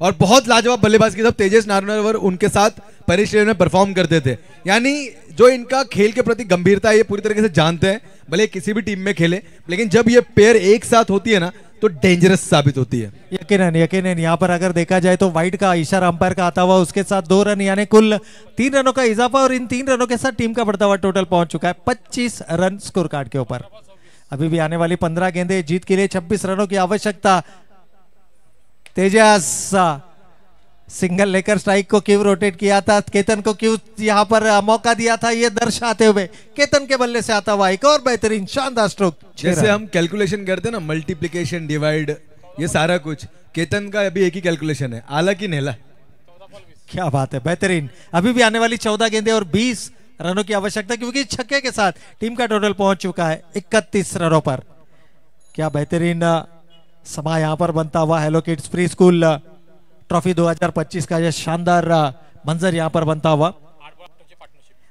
और बहुत लाजवाब बल्लेबाज की सब तेजस नारनवर उनके साथ परेश इलेवन में परफॉर्म करते थे। यानी जो इनका खेल के प्रति गंभीरता है ये पूरी तरीके से जानते हैं, भले किसी भी टीम में खेले, लेकिन जब ये पेयर एक साथ होती है ना तो डेंजरस साबित होती है। यकीनन यहाँ पर अगर देखा जाए तो वाइड का इशारा अंपायर का आता हुआ, उसके साथ 2 रन यानी कुल 3 रनों का इजाफा। और इन 3 रनों के साथ टीम का बढ़ता हुआ टोटल पहुंच चुका है 25 रन स्कोर कार्ड के ऊपर। अभी भी आने वाली 15 गेंदें, जीत के लिए 26 रनों की आवश्यकता। तेजस सिंगल लेकर स्ट्राइक को क्यों रोटेट किया था, केतन को क्यों यहाँ पर मौका दिया था, ये दर्शाते हुए केतन के बल्ले से आता हुआ एक और बेहतरीन शानदार स्ट्रोक। जैसे हम कैलकुलेशन करते हैं ना, मल्टीप्लिकेशन, डिवाइड, ये सारा कुछ केतन का अभी एक ही कैलकुलेशन है, आला की नेला। क्या बात है, बेहतरीन। अभी भी आने वाली 14 गेंदें और 20 रनों की आवश्यकता, क्योंकि छक्के के साथ टीम का टोटल पहुंच चुका है 31 रनों पर। क्या बेहतरीन समा यहाँ पर बनता हुआ hello kids pre school trophy 2025 का यह शानदार मंजर यहाँ पर बनता हुआ।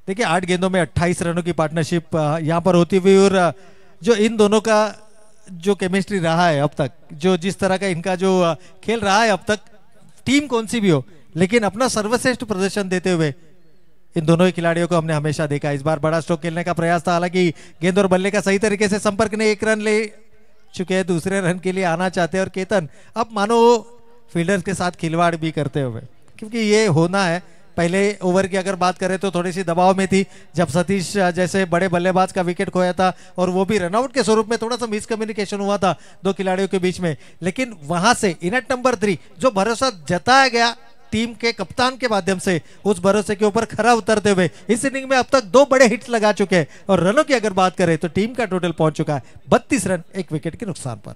देखिए 8 गेंदों में 28 रनों की पार्टनरशिप यहाँ पर होती हुई, और जो इन दोनों का जो केमिस्ट्री रहा है अब तक, जो जिस तरह का इनका जो खेल रहा है अब तक, टीम कौन सी भी हो लेकिन अपना सर्वश्रेष्ठ प्रदर्शन देते हुए इन दोनों ही खिलाड़ियों को हमने हमेशा देखा। इस बार बड़ा स्ट्रोक खेलने का प्रयास था, हालांकि गेंद और बल्ले का सही तरीके से संपर्क ने 1 रन ले चुके हैं, दूसरे रन के लिए आना चाहते हैं। और केतन अब मानो फील्डर्स के साथ खिलवाड़ भी करते हुए, क्योंकि ये होना है। पहले ओवर की अगर बात करें तो थोड़ी सी दबाव में थी जब सतीश जैसे बड़े बल्लेबाज का विकेट खोया था, और वो भी रनआउट के स्वरूप में, थोड़ा सा मिसकम्युनिकेशन हुआ था 2 खिलाड़ियों के बीच में। लेकिन वहां से इनट नंबर 3 जो भरोसा जताया गया टीम के कप्तान के माध्यम से उस भरोसे के ऊपर खरा उतरते हुए इस इनिंग में अब तक 2 बड़े हिट्स लगा चुके हैं। और रनों की अगर बात करें तो टीम का टोटल पहुंच चुका है 32 रन 1 विकेट के नुकसान पर।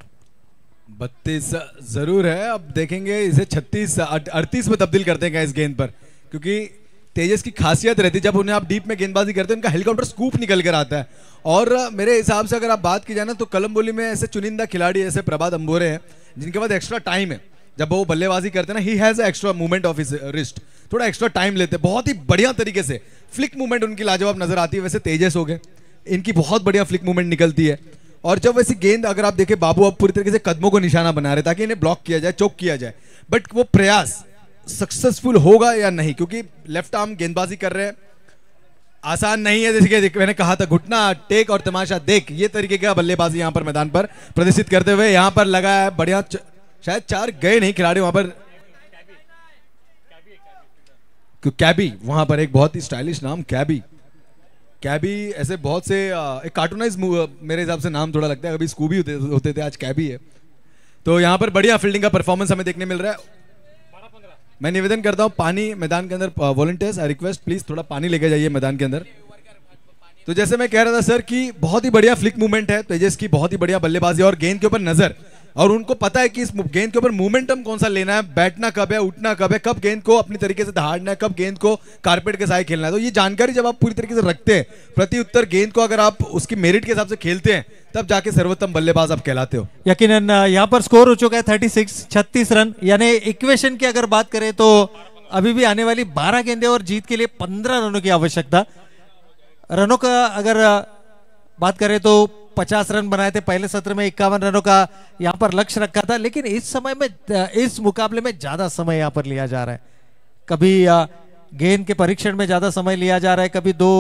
32 जरूर है, अब देखेंगे इसे 36 38 में तब्दील करते हैं इस गेंद पर, क्योंकि तेजस की खासियत रहती है जब उन्हें आप डीप में गेंदबाजी करते हैं उनका हेलीकॉप्टर स्कूप निकल कर आता है। और मेरे हिसाब से अगर आप बात की जाए ना तो कलम्बोली में ऐसे चुनिंदा खिलाड़ी ऐसे प्रभात अंबोरे हैं जिनके पास एक्स्ट्रा टाइम है। जब वो बल्लेबाजी करते हैं ना, he has extra movement of his wrist, थोड़ा एक्स्ट्रा टाइम लेते हैं, बहुत ही बढ़िया तरीके से फ्लिक मूवमेंट उनकी लाजवाब नजर आती है। वैसे तेजस हो गए, इनकी बहुत बढ़िया फ्लिक मूवमेंट निकलती है। और जब वैसी गेंद अगर आप देखें, बाबू अब पूरी तरीके से कदमों को निशाना बना रहे ताकि इन्हें ब्लॉक किया जाए, चोक किया जाए, बट वो प्रयास सक्सेसफुल होगा या नहीं, क्योंकि लेफ्ट आर्म गेंदबाजी कर रहे हैं, आसान नहीं है। जैसे कि मैंने कहा था, घुटना टेक और तमाशा देख, ये तरीके का बल्लेबाजी यहां पर मैदान पर प्रदर्शित करते हुए यहां पर लगा है बढ़िया। शायद 4 गए नहीं खिलाड़ी वहां पर, कैबी वहां पर, एक बहुत ही स्टाइलिश नाम कैबी। कैबी ऐसे बहुत से एक कार्टूनाइज मेरे हिसाब से नाम थोड़ा लगता है, कभी स्कूबी होते थे, आज कैबी है। तो यहां पर बढ़िया फील्डिंग का परफॉर्मेंस हमें देखने मिल रहा है। मैं निवेदन करता हूं पानी मैदान के अंदर, वॉलंटियर्स आई रिक्वेस्ट प्लीज थोड़ा पानी लेके जाइए मैदान के अंदर। तो जैसे मैं कह रहा था सर कि बहुत ही बढ़िया फ्लिक मूवमेंट है तेजस की, बहुत ही बढ़िया बल्लेबाजी और गेंद के ऊपर नजर, और उनको पता है कि इस गेंद के ऊपर मोमेंटम कौन सा लेना है, बैठना कब है, उठना कब है, कब गेंद को अपनी तरीके से दहाड़ना है, कब गेंद को कारपेट के साए खेलना है। तो ये जानकारी जब आप पूरी तरीके से रखते हैं, प्रति उत्तर गेंद को अगर आप उसकी मेरिट के हिसाब से खेलते हैं, तब जाके सर्वोत्तम बल्लेबाज आप कहलाते हो। यकीनन यहाँ पर स्कोर हो चुका है 36 रन, यानी इक्वेशन की अगर बात करें तो अभी भी आने वाली 12 गेंदें और जीत के लिए 15 रनों की आवश्यकता। रनों का अगर बात करें तो 50 रन बनाए थे पहले सत्र में, 51 रनों का यहाँ पर लक्ष्य रखा था, लेकिन इस समय में, इस मुकाबले में ज्यादा समय यहाँ पर लिया जा रहा है। कभी गेंद के परीक्षण में ज्यादा समय लिया जा रहा है, कभी 2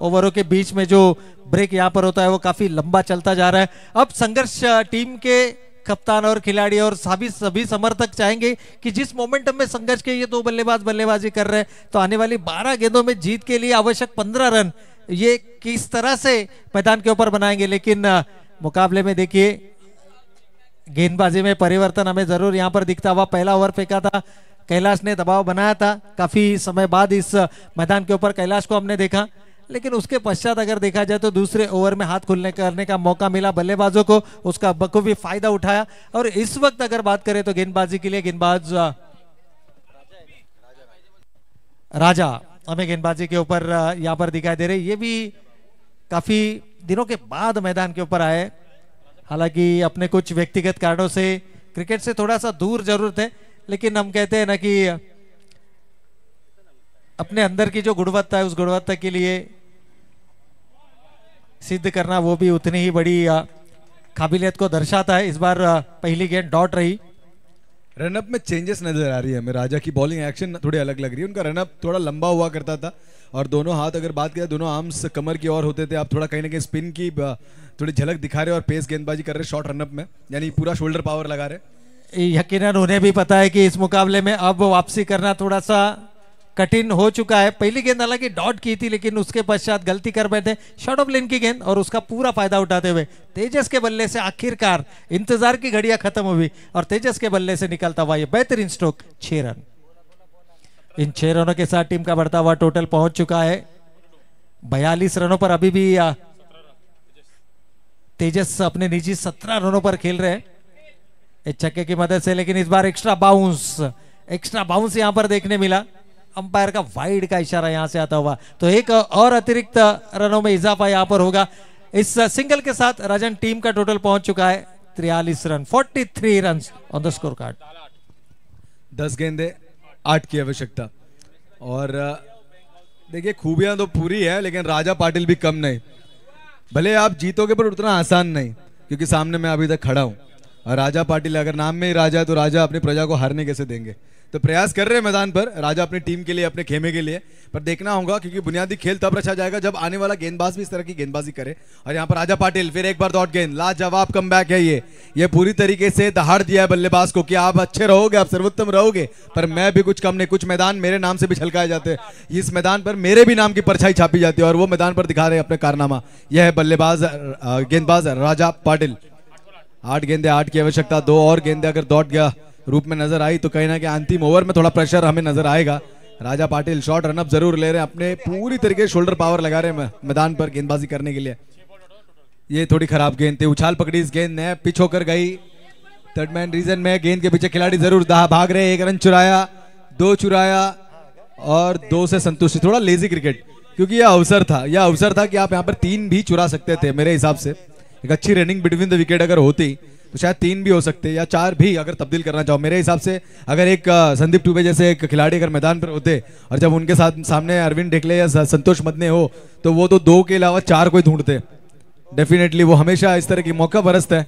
ओवरों के बीच में जो ब्रेक यहाँ पर होता है वो काफी लंबा चलता जा रहा है। अब संघर्ष टीम के कप्तान और खिलाड़ी और सभी समर्थक चाहेंगे कि जिस मोमेंटम में संघर्ष के ये 2 बल्लेबाज बल्लेबाजी कर रहे हैं, तो आने वाली 12 गेंदों में जीत के लिए आवश्यक 15 रन ये किस तरह से मैदान के ऊपर बनाएंगे। लेकिन मुकाबले में देखिए गेंदबाजी में परिवर्तन हमें जरूर यहां पर दिखता हुआ। पहला ओवर फेंका था, कैलाश ने दबाव बनाया था, काफी समय बाद इस मैदान के ऊपर कैलाश को हमने देखा, लेकिन उसके पश्चात अगर देखा जाए तो दूसरे ओवर में हाथ खुलने करने का मौका मिला बल्लेबाजों को, उसका बखूबी फायदा उठाया। और इस वक्त अगर बात करें तो गेंदबाजी के लिए गेंदबाज राजा हमें गेंदबाजी के ऊपर यहाँ पर दिखाई दे रहे। ये भी काफी दिनों के बाद मैदान के ऊपर आए, हालांकि अपने कुछ व्यक्तिगत कारणों से क्रिकेट से थोड़ा सा दूर जरूर थे, लेकिन हम कहते हैं ना कि अपने अंदर की जो गुणवत्ता है उस गुणवत्ता के लिए सिद्ध करना वो भी उतनी ही बड़ी काबिलियत को दर्शाता है। इस बार पहली गेंद डॉट रही। रनअप में चेंजेस नजर आ रही है हमें, राजा की बॉलिंग एक्शन थोड़ी अलग लग रही है, उनका रनअप थोड़ा लंबा हुआ करता था और दोनों हाथ अगर बात करें दोनों आर्म्स कमर की ओर होते थे, आप थोड़ा कहीं ना कहीं स्पिन की थोड़ी झलक दिखा रहे और पेस गेंदबाजी कर रहे शॉर्ट रनअप में, यानी पूरा शोल्डर पावर लगा रहे। यकीनन उन्हें भी पता है कि इस मुकाबले में अब वापसी करना थोड़ा सा कठिन हो चुका है। पहली गेंद हालांकि डॉट की थी, लेकिन उसके पश्चात गलती कर बैठे शॉर्ट ऑफ लेन की गेंद और उसका पूरा फायदा उठाते हुए तेजस के बल्ले से आखिरकार इंतजार की घड़ियां खत्म हुई और तेजस के बल्ले से निकलता हुआ ये बेहतरीन स्ट्रोक 6 रन। इन 6 रनों के साथ टीम का बढ़ता हुआ टोटल पहुंच चुका है 42 रनों पर। अभी भी तेजस अपने निजी 17 रनों पर खेल रहे हैं एक छक्के की मदद से, लेकिन इस बार एक्स्ट्रा बाउंस यहां पर देखने मिला। अंपायर का वाइड का इशारा यहां से आता हुआ, तो एक और अतिरिक्त रनों में इजाफा यहां पर होगा। इस सिंगल के साथ राजन टीम का टोटल पहुंच चुका है 43 run, 43 run on the score card. 10 गेंदे 8 की आवश्यकता। और देखिए खूबियां तो पूरी है, लेकिन राजा पाटिल भी कम नहीं। भले आप जीतोगे पर उतना आसान नहीं, क्योंकि सामने मैं अभी तक खड़ा हूं और राजा पाटिल अगर नाम में ही राजा है तो राजा अपनी प्रजा को हारने कैसे देंगे। तो प्रयास कर रहे हैं मैदान पर राजा अपनी टीम के लिए, अपने खेमे के लिए, पर देखना होगा क्योंकि बुनियादी खेल तब रचा जाएगा जब आने वाला गेंदबाज भी इस तरह की गेंदबाजी करे। और यहाँ पर राजा पाटिल फिर एक बार डॉट गेंद, लाजवाब कमबैक है ये पूरी तरीके से दहाड़ दिया है बल्लेबाज को कि आप अच्छे रहोगे, आप सर्वोत्तम रहोगे, पर मैं भी कुछ कम नहीं। कुछ मैदान मेरे नाम से भी छलकाए जाते हैं, इस मैदान पर मेरे भी नाम की परछाई छापी जाती है और वो मैदान पर दिखा रहे हैं अपने कारनामा। यह है बल्लेबाज गेंदबाज राजा पाटिल। 8 गेंदे 8 की आवश्यकता, 2 और गेंदे अगर दौड़ गया रूप में नजर आई, तो कहीं ना कहीं अंतिम ओवर में थोड़ा प्रेशर हमें नजर आएगा। राजा पाटिल शॉर्ट रनअप जरूर ले रहे हैं, अपने पूरी तरीके से शोल्डर पावर लगा रहे हैं मैदान पर गेंदबाजी करने के लिए। ये थोड़ी खराब गेंद थी, उछाल पकड़ी इस गेंद ने, पिच होकर गई। थर्ड मैन रीजन में गेंद के पीछे खिलाड़ी जरूर भाग रहे। 1 रन चुराया, 2 चुराया और 2 से संतुष्टि। थोड़ा लेजी क्रिकेट, क्योंकि यह अवसर था कि आप यहाँ पर 3 भी चुरा सकते थे। मेरे हिसाब से एक अच्छी रनिंग बिटवीन द विकेट अगर होती तो शायद 3 भी हो सकते या 4 भी अगर तब्दील करना चाहो। मेरे हिसाब से अगर एक संदीप टुबे जैसे एक खिलाड़ी अगर मैदान पर होते और जब उनके साथ सामने अरविंद ढेकले या संतोष मदने हो, तो वो तो 2 के अलावा 4 कोई ढूंढते डेफिनेटली। वो हमेशा इस तरह की मौका परस्त है,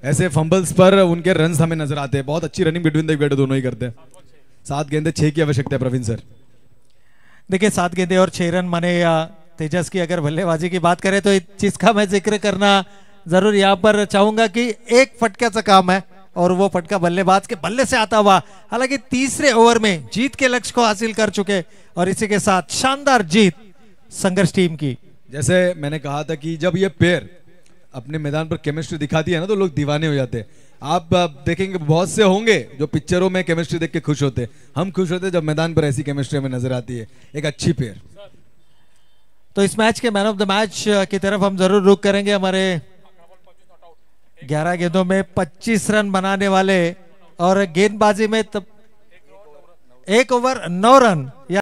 ऐसे फंबल्स पर उनके रन्स हमें नजर आते हैं। बहुत अच्छी रनिंग बिटवीन द विकेट दोनों ही करते हैं। 7 गेंदे 6 की आवश्यकता है प्रवीण सर। देखिए 7 गेंदे और 6 रन माने तेजस की अगर बल्लेबाजी की बात करें तो इस चीज का मैं जिक्र करना जरूर यहाँ पर चाहूंगा कि एक फटक्याचं काम है और वो फटका बल्लेबाज के बल्ले से आता हुआ, हालांकि तीसरे ओवर में जीत के लक्ष्य को हासिल कर चुके और इसी के साथ शानदार जीत संघर्ष टीम की। जैसे मैंने कहा था कि जब ये पेयर अपने मैदान पर केमिस्ट्री दिखाती है ना, तो लोग दीवाने हो जाते हैं। आप देखेंगे बहुत से होंगे जो पिक्चरों में केमिस्ट्री देख के खुश होते, हम खुश होते जब मैदान पर ऐसी केमिस्ट्री हमें नजर आती है, एक अच्छी पेयर। तो इस मैच के मैन ऑफ द मैच की तरफ हम जरूर रुख करेंगे। हमारे 11 गेंदों में 25 रन बनाने वाले और गेंदबाजी में 1 ओवर 9 रन